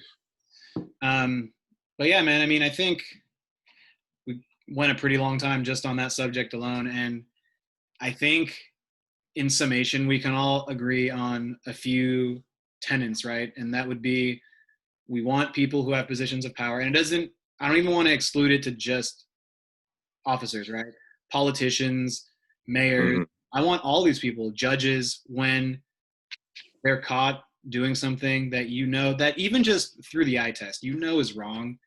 But yeah, man. I mean, I think we went a pretty long time just on that subject alone, and I think, in summation, we can all agree on a few tenets, right? And that would be, we want people who have positions of power, and I don't even want to exclude it to just officers, right? Politicians, mayors. Mm-hmm. I want all these people, judges, when they're caught doing something that, you know, that even just through the eye test, you know, is wrong,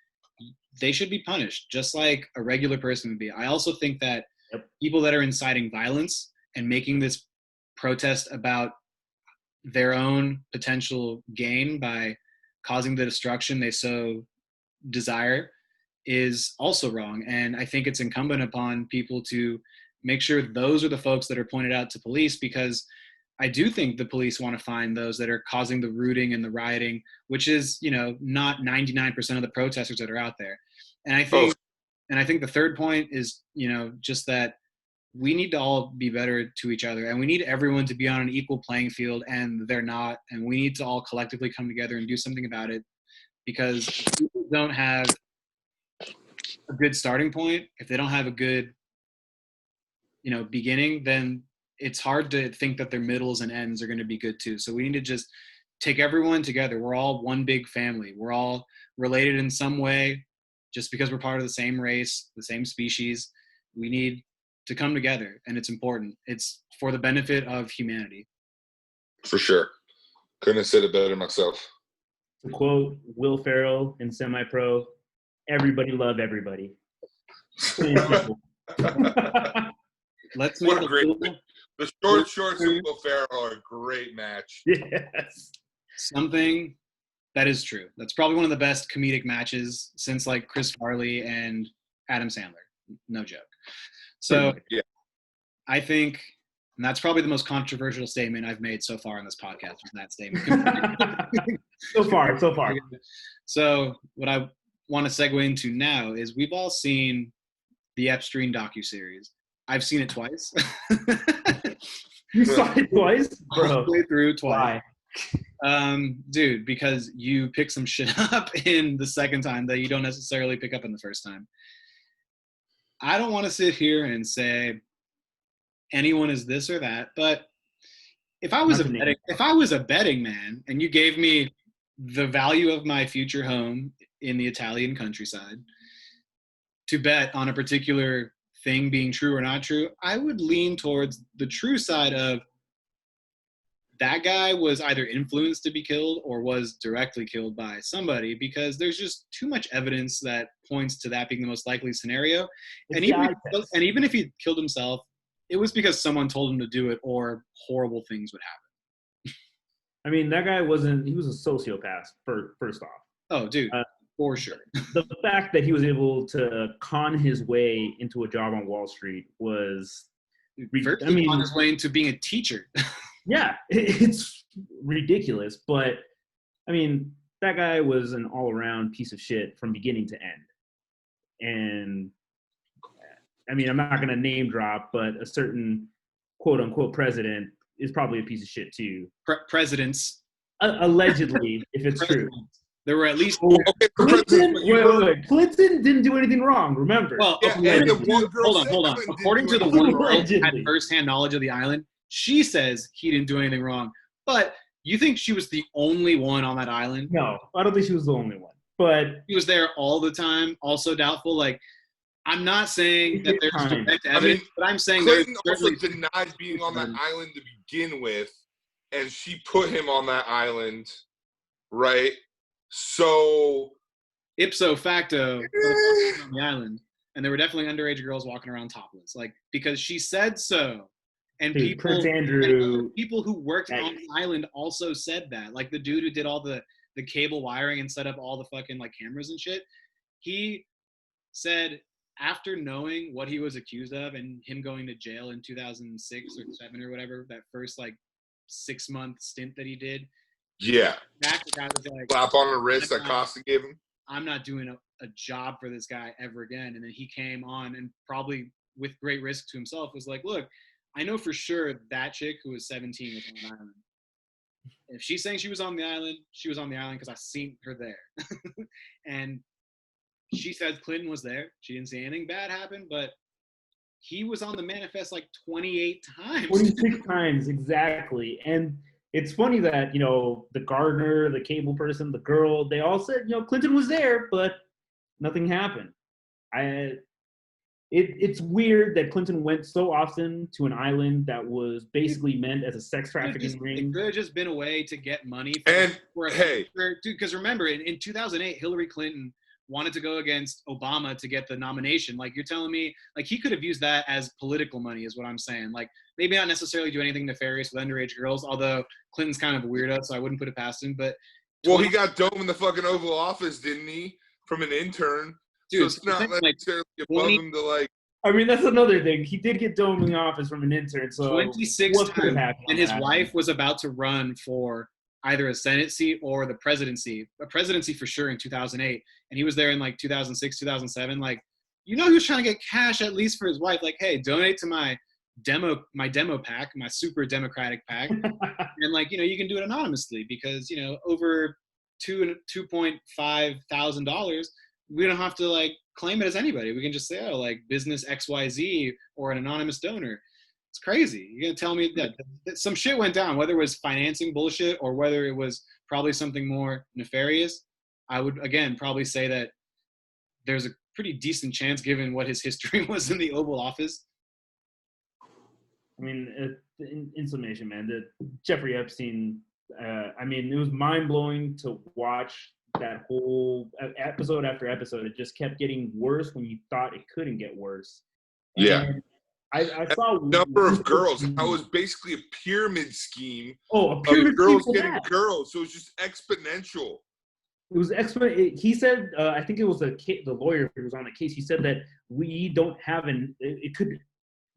they should be punished just like a regular person would be. I also think that people that are inciting violence and making this protest about their own potential gain by causing the destruction they so desire is also wrong. And I think it's incumbent upon people to make sure those are the folks that are pointed out to police, because I do think the police want to find those that are causing the looting and the rioting, which is, you know, not 99% of the protesters that are out there. And I think the third point is, you know, just that we need to all be better to each other, and we need everyone to be on an equal playing field, and they're not. And we need to all collectively come together and do something about it, because if people don't have a good starting point, if they don't have a good, you know, beginning, then it's hard to think that their middles and ends are going to be good too. So we need to just take everyone together. We're all one big family. We're all related in some way, just because we're part of the same race, the same species. We need to come together, and it's important. It's for the benefit of humanity. For sure. Couldn't have said it better myself. To quote Will Ferrell in Semi-Pro, everybody love everybody. Let's what a great the short shorts and Will Ferrell are a great match. Yes. Something that is true. That's probably one of the best comedic matches since like Chris Farley and Adam Sandler. No joke. So yeah. I think, and that's probably the most controversial statement I've made so far on this podcast, was that statement. So far. So what I want to segue into now is, we've all seen the Epstein Docuseries. I've seen it twice. You saw it twice? Bro. All the way through twice. Why? Dude, because you pick some shit up in the second time that you don't necessarily pick up in the first time. I don't want to sit here and say anyone is this or that, but if I was a betting man and you gave me the value of my future home in the Italian countryside to bet on a particular thing being true or not true, I would lean towards the true side of, that guy was either influenced to be killed or was directly killed by somebody, because there's just too much evidence that points to that being the most likely scenario. And even if he killed himself, it was because someone told him to do it, or horrible things would happen. I mean, that guy he was a sociopath, first off. Oh, dude, for sure. The fact that he was able to con his way into a job on Wall Street was... on his way into being a teacher. Yeah, it's ridiculous. But, I mean, that guy was an all-around piece of shit from beginning to end. And, I mean, I'm not going to name drop, but a certain quote unquote president is probably a piece of shit too. Presidents. Allegedly, if it's true. There were at least Clinton, wait. Clinton didn't do anything wrong, remember. Well, and the one girl hold on. Clinton According to the didn't do one anything girl wrong. who had firsthand knowledge of the island, she says he didn't do anything wrong. But you think she was the only one on that island? No, I don't think she was the only one. But he was there all the time, also doubtful. Like, I'm not saying that there's direct evidence, but I'm saying Clinton also denied being on that island to begin with, and she put him on that island, right? So ipso facto, on the island, and there were definitely underage girls walking around topless, like, because she said so. And dude, Prince Andrew, people who worked on the island also said that. Like the dude who did all the cable wiring and set up all the fucking like cameras and shit, he said after knowing what he was accused of and him going to jail in 2006 or 7 or whatever, that first like 6-month stint that he did. Yeah. Back the guy was like, slap on the wrist that Costa gave him. I'm not doing a job for this guy ever again. And then he came on and probably with great risk to himself was like, look, I know for sure that chick who was 17 was on the island. If she's saying she was on the island, she was on the island because I seen her there. And she said Clinton was there. She didn't see anything bad happen, but he was on the manifest like 28 times. 26 times, exactly. And it's funny that, the gardener, the cable person, the girl, they all said, Clinton was there, but nothing happened. It's weird that Clinton went so often to an island that was basically meant as a sex trafficking ring. It could have just been a way to get money. Dude, because remember, in 2008, Hillary Clinton wanted to go against Obama to get the nomination. Like, you're telling me, like, he could have used that as political money is what I'm saying. Like, maybe not necessarily do anything nefarious with underage girls, although Clinton's kind of a weirdo, so I wouldn't put it past him. But well, he got domed in the fucking Oval Office, didn't he? From an intern. Dude, so it's not necessarily above him to like. I mean, that's another thing. He did get domed in the office from an intern. So 26 times, and his wife was about to run for either a Senate seat or the presidency. A presidency for sure in 2008, and he was there in like 2006, 2007. Like, he was trying to get cash at least for his wife. Like, hey, donate to my demo pack, my super democratic pack, and like you can do it anonymously because over $2,500, we don't have to like claim it as anybody. We can just say, oh, like business XYZ or an anonymous donor. It's crazy. You're gonna tell me that some shit went down, whether it was financing bullshit or whether it was probably something more nefarious. I would again probably say that there's a pretty decent chance given what his history was in the Oval Office. I mean, in summation, man, Jeffrey Epstein, it was mind-blowing to watch that whole episode after episode. It just kept getting worse when you thought it couldn't get worse. Yeah. And I saw a number of girls. That was basically a pyramid scheme. Oh, a pyramid of girls scheme getting girls. So it's just exponential. It was exponential. He said, I think it was the lawyer who was on the case. He said that we don't have it could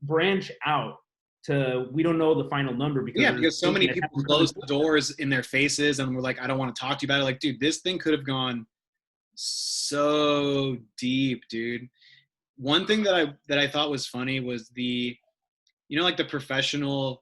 branch out to, we don't know the final number because so many people closed the doors in their faces and were like, I don't want to talk to you about it. Like, dude, this thing could have gone so deep, dude. One thing that I thought was funny was the professional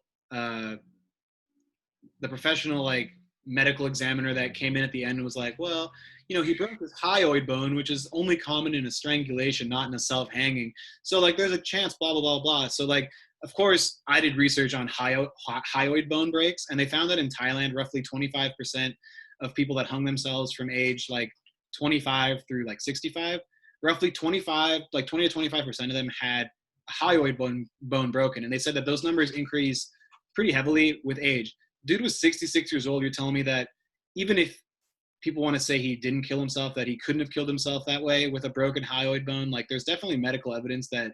like medical examiner that came in at the end and was like, well, he broke his hyoid bone, which is only common in a strangulation, not in a self-hanging. So like, there's a chance, blah, blah, blah, blah. So like, of course, I did research on hyoid bone breaks, and they found that in Thailand, roughly 25% of people that hung themselves from age like 25 through like 65, roughly 20 to 25% of them had a hyoid bone broken. And they said that those numbers increase pretty heavily with age. Dude was 66 years old. You're telling me that even if people want to say he didn't kill himself, that he couldn't have killed himself that way with a broken hyoid bone, like there's definitely medical evidence that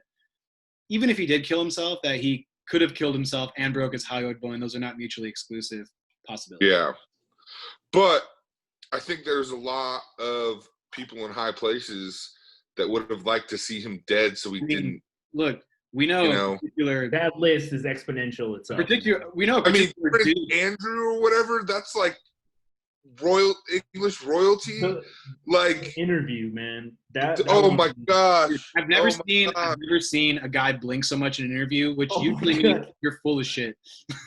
even if he did kill himself, that he could have killed himself and broke his hyoid bone. Those are not mutually exclusive possibilities. Yeah. But I think there's a lot of people in high places that would have liked to see him dead so he didn't. Look, we know, that list is exponential itself. We know. Prince Andrew or whatever, that's like English royalty. Like interview, man. That oh my gosh. I've never seen a guy blink so much in an interview, which usually means you're full of shit.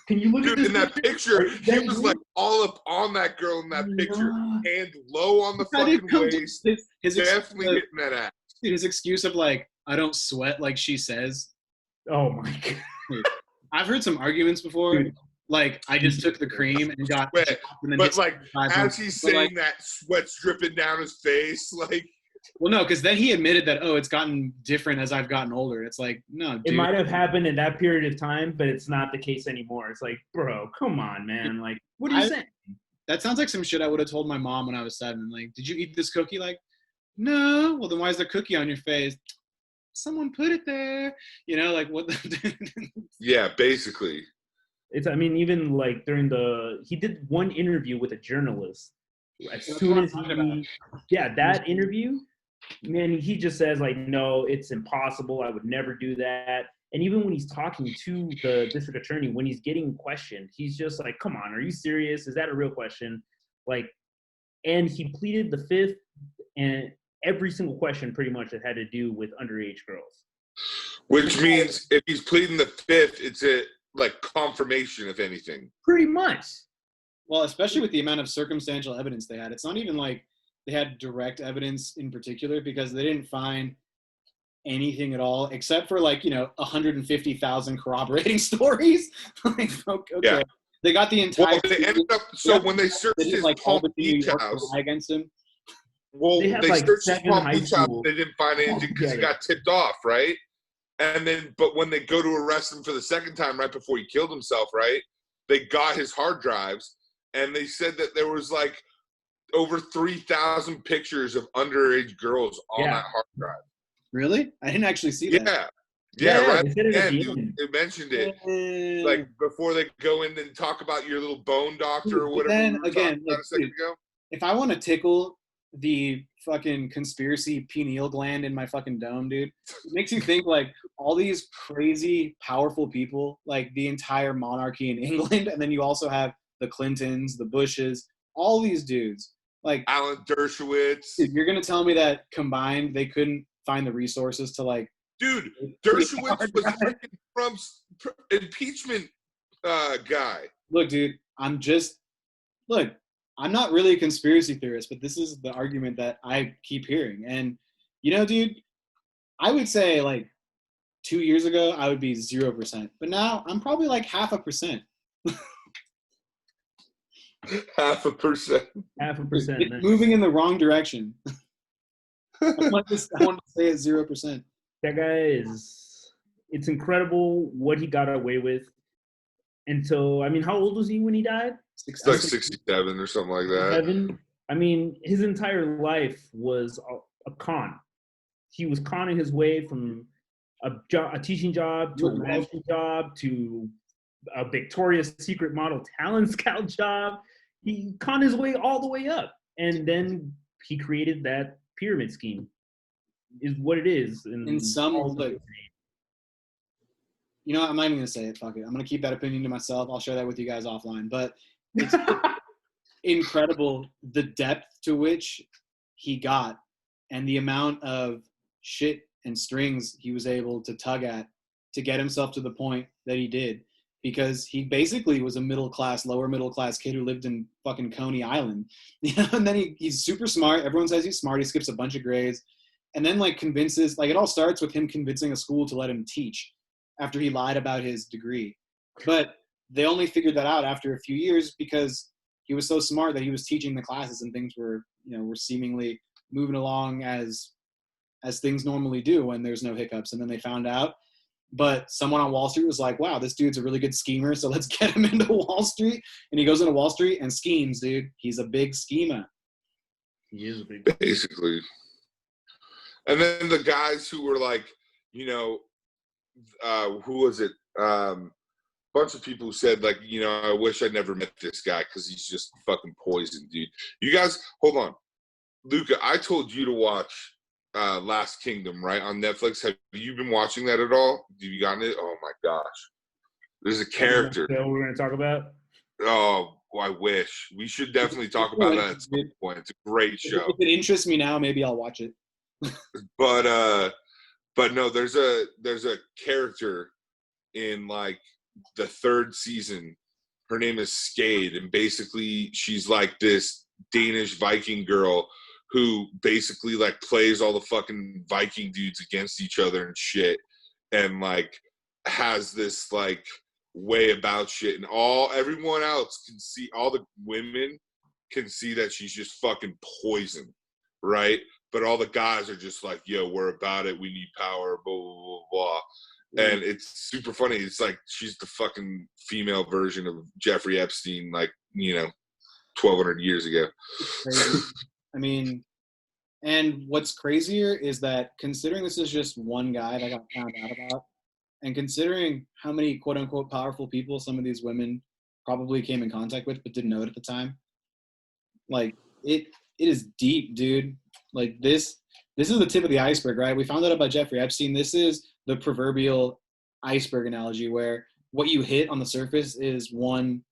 Can you look at this in that picture? He was like all up on that girl in that picture, hand low on the fucking waist. His definitely hitting that ass. Dude, his excuse of like, I don't sweat like she says. Oh my god. Dude, I've heard some arguments before. Dude. Like, I just took the cream and got sweat. But like, as he's saying that, sweat's dripping down his face. Like, well, no, because then he admitted that, it's gotten different as I've gotten older. It's like, no, dude. It might have happened in that period of time, but it's not the case anymore. It's like, bro, come on, man. Like, what are you saying? That sounds like some shit I would have told my mom when I was 7. Like, did you eat this cookie? Like, no. Well, then why is there cookie on your face? Someone put it there. You know, like what? Yeah, basically. I mean, even like he did one interview with a journalist. As soon as that interview, man, he just says like, no, it's impossible. I would never do that. And even when he's talking to the district attorney, when he's getting questioned, he's just like, come on, are you serious? Is that a real question? Like, and he pleaded the fifth, and every single question pretty much that had to do with underage girls. Which means if he's pleading the fifth, it's a like confirmation, if anything. Pretty much. Well, especially with the amount of circumstantial evidence they had. It's not even like they had direct evidence in particular, because they didn't find anything at all except for 150,000 corroborating stories. Like, okay. Yeah. They got the entire. Well, they ended up. So when they searched his Palm Beach house against him. Well, they searched his Palm Beach house. They didn't find anything because he got tipped off, right? And then, but when they go to arrest him for the second time, right before he killed himself, right? They got his hard drives, and they said that there was like over 3,000 pictures of underage girls on that hard drive. Really? I didn't actually see that. Yeah, right at the end, they mentioned it. Like, before they go in and talk about your little bone doctor or whatever then, we were talking about a second ago. If I want to tickle the fucking conspiracy pineal gland in my fucking dome, dude, it makes you think, like, all these crazy, powerful people, like the entire monarchy in England, and then you also have the Clintons, the Bushes, all these dudes. Like Alan Dershowitz. Dude, you're going to tell me that combined, they couldn't find the resources to, like... Dude, Dershowitz was freaking Trump's impeachment guy. Look, dude, I'm not really a conspiracy theorist, but this is the argument that I keep hearing. And, dude, I would say, like, 2 years ago, I would be 0%. But now, I'm probably, like, 0.5%. 0.5%. 0.5%. It's moving in the wrong direction. I want to say it's 0%. That guy it's incredible what he got away with until, I mean, how old was he when he died? It's like 67 or something like that. 7. I mean, his entire life was a con. He was conning his way from a teaching job to a management job to a Victoria's Secret model talent scout job. He conned his way all the way up. And then he created that pyramid scheme. Is what it is. In some, I'm not even going to say it. Fuck it. I'm going to keep that opinion to myself. I'll share that with you guys offline. But it's incredible the depth to which he got and the amount of shit and strings he was able to tug at to get himself to the point that he did. Because he basically was a lower middle class kid who lived in fucking Coney Island. And then he's super smart. Everyone says he's smart. He skips a bunch of grades. And then, like, convinces, like, it all starts with him convincing a school to let him teach after he lied about his degree. But they only figured that out after a few years because he was so smart that he was teaching the classes and things were seemingly moving along as things normally do when there's no hiccups. And then they found out. But someone on Wall Street was like, wow, this dude's a really good schemer, so let's get him into Wall Street. And he goes into Wall Street and schemes, dude. He's a big schemer. He is a big basically. And then the guys who were like, who was it? Bunch of people who said, like, I wish I never met this guy because he's just fucking poison, dude. You guys, hold on. Luca, I told you to watch Last Kingdom, right, on Netflix. Have you been watching that at all? Have you gotten it? Oh, my gosh. There's a character. That we're going to talk about? Oh, I wish. We should definitely talk about that at some point. It's a great show. If it interests me now, maybe I'll watch it. But no, there's a character in like the third season. Her name is Skade, and basically she's like this Danish Viking girl who basically like plays all the fucking Viking dudes against each other and shit, and like has this like way about shit, and everyone else can see, all the women can see that she's just fucking poison, right? But all the guys are just like, yo, we're about it, we need power, blah blah blah blah. And it's super funny. It's like she's the fucking female version of Jeffrey Epstein, like, 1,200 years ago. I mean, and what's crazier is that considering this is just one guy that got found out about, and considering how many quote unquote powerful people some of these women probably came in contact with but didn't know it at the time, like it is deep, dude. Like this is the tip of the iceberg, right? We found out about Jeffrey Epstein. This is the proverbial iceberg analogy, where what you hit on the surface is one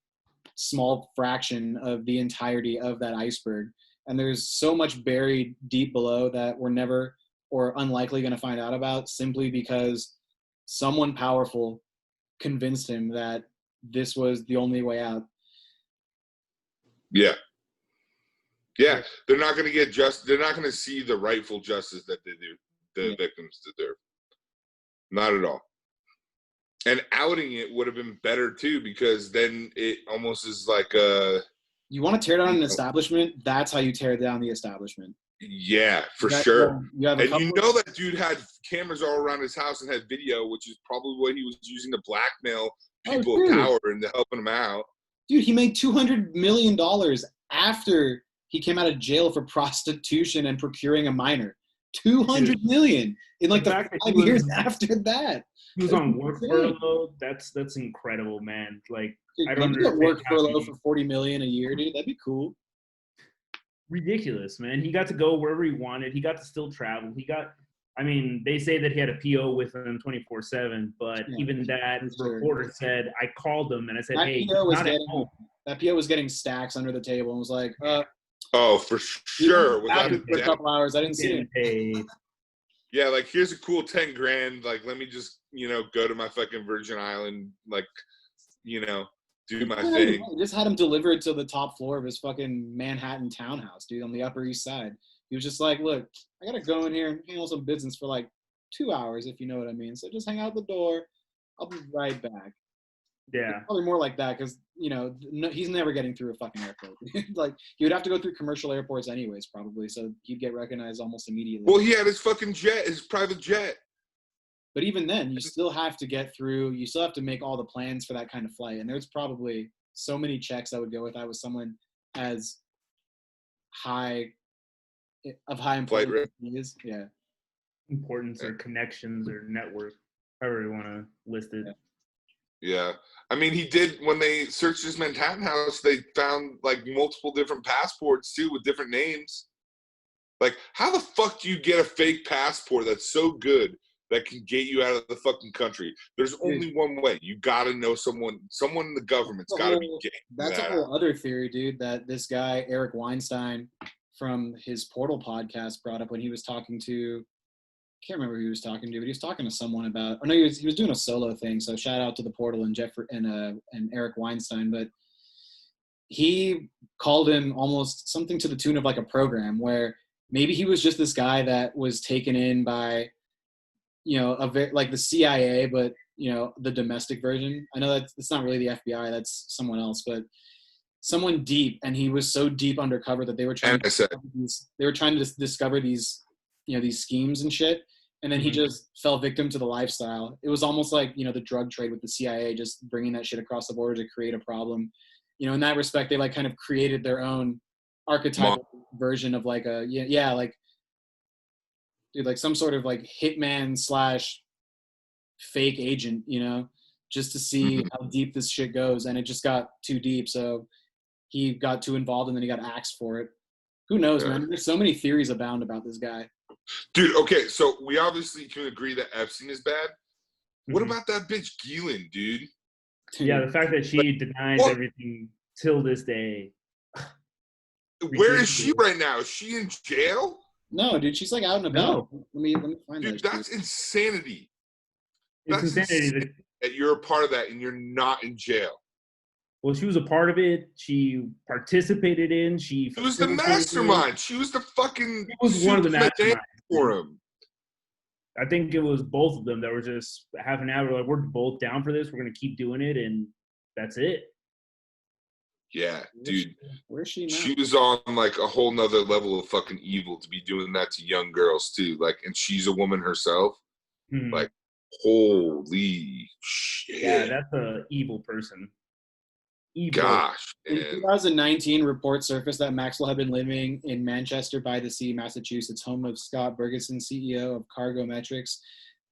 small fraction of the entirety of that iceberg. And there's so much buried deep below that we're never or unlikely going to find out about, simply because someone powerful convinced him that this was the only way out. Yeah. They're not going to get they're not going to see the rightful justice that the victims deserve. Not at all. And outing it would have been better too, because then it almost is like you want to tear down an establishment, that's how you tear down the establishment. Yeah, for sure. And that dude had cameras all around his house and had video, which is probably what he was using to blackmail people of power into helping him out. Dude, he made $200 million after he came out of jail for prostitution and procuring a minor. $200 million in like the 5 years after that. He was on work furlough. That's incredible, man. Like, dude, I don't understand. Work furlough for $40 million a year, dude. That'd be cool. Ridiculous, man. He got to go wherever he wanted. He got to still travel. They say that he had a PO with him 24/7, but even that reporter said, I called him and I said, hey, not at home. That PO was getting stacks under the table and was like, oh, for sure. Without for a couple hours, I didn't see it. Yeah, like, here's a cool 10 grand. Like, let me just, go to my fucking Virgin Island, like, do my thing. He just had him delivered to the top floor of his fucking Manhattan townhouse, dude, on the Upper East Side. He was just like, look, I got to go in here and handle some business for like 2 hours, if you know what I mean. So just hang out the door. I'll be right back. Yeah. It's probably more like that because, he's never getting through a fucking airport. Like, he would have to go through commercial airports anyways, probably. So he'd get recognized almost immediately. Well, he had his fucking jet, his private jet. But even then, you still have to get through. You still have to make all the plans for that kind of flight. And there's probably so many checks I would go with. I was someone as high importance. Yeah. Importance or connections or network, however you want to list it. Yeah. I mean, he did, when they searched his Manhattan house, they found like multiple different passports too with different names. Like, how the fuck do you get a fake passport that's so good that can get you out of the fucking country? There's only one way. You gotta know someone in the government's gotta be getting That's a whole other theory, dude, that this guy, Eric Weinstein, from his Portal podcast brought up when he was talking to, I can't remember who he was talking to, but he was talking to someone about, he was doing a solo thing. So shout out to the Portal and Jeffrey and Eric Weinstein. But he called him almost something to the tune of like a program where maybe he was just this guy that was taken in by, like the CIA, but the domestic version. I know that it's not really the FBI, that's someone else, but someone deep, and he was so deep undercover that they were trying to discover these these schemes and shit, and then he just fell victim to the lifestyle. It was almost like the drug trade with the CIA, just bringing that shit across the border to create a problem. In that respect, they like kind of created their own archetypal version of like a like, dude, like some sort of like hitman / fake agent, just to see how deep this shit goes. And it just got too deep. So he got too involved and then he got axed for it. Who knows, man? There's so many theories abound about this guy. Dude, okay, so we obviously can agree that Epstein is bad. What about that bitch Ghislaine, dude? Yeah, the fact that she denies everything till this day. Where is she right now? Is she in jail? No, dude, she's like out and about. No. Let me find Dude, that. that's insanity. It's insanity. That you're a part of that and you're not in jail. Well, she was a part of it. She participated in. She was the mastermind. She was the fucking. She was one of the masterminds for him. I think it was both of them that were just half an hour. Like, we're both down for this. We're gonna keep doing it, and that's it. Yeah, dude. Where's she now? She was on like a whole nother level of fucking evil to be doing that to young girls too. Like, and she's a woman herself. Hmm. Like, holy shit. Yeah, that's an evil person. Evil. Gosh, man. In 2019, reports surfaced that Maxwell had been living in Manchester by the Sea, Massachusetts, home of Scott Bergeson, CEO of Cargometrics,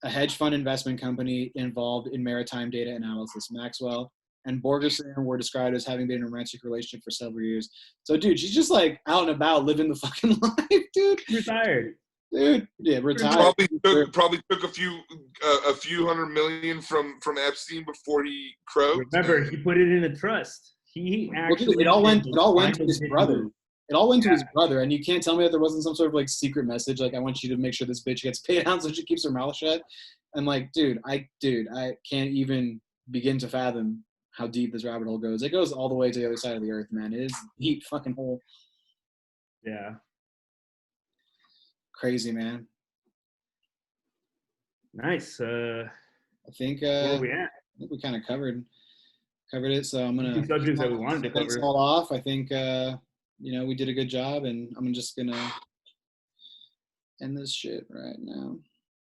a hedge fund investment company involved in maritime data analysis. Maxwell and Borgerson were described as having been in a romantic relationship for several years. So, dude, she's just like out and about living the fucking life, dude. Retired. Dude, yeah, retired. Probably took a few $100 million from Epstein before he croaked. Remember, he put it in a trust. He actually. It all went to his brother. It all went to his brother, and you can't tell me that there wasn't some sort of like secret message, like I want you to make sure this bitch gets paid out so she keeps her mouth shut. And like, dude, I can't even begin to fathom how deep this rabbit hole goes. It goes all the way to the other side of the earth, man. It is a deep fucking hole. Yeah. Crazy, man. Nice. I think where are we at? I think we kind of covered it. So I'm gonna subjects that we wanted to cover. All off. I think we did a good job, and I'm just gonna end this shit right now.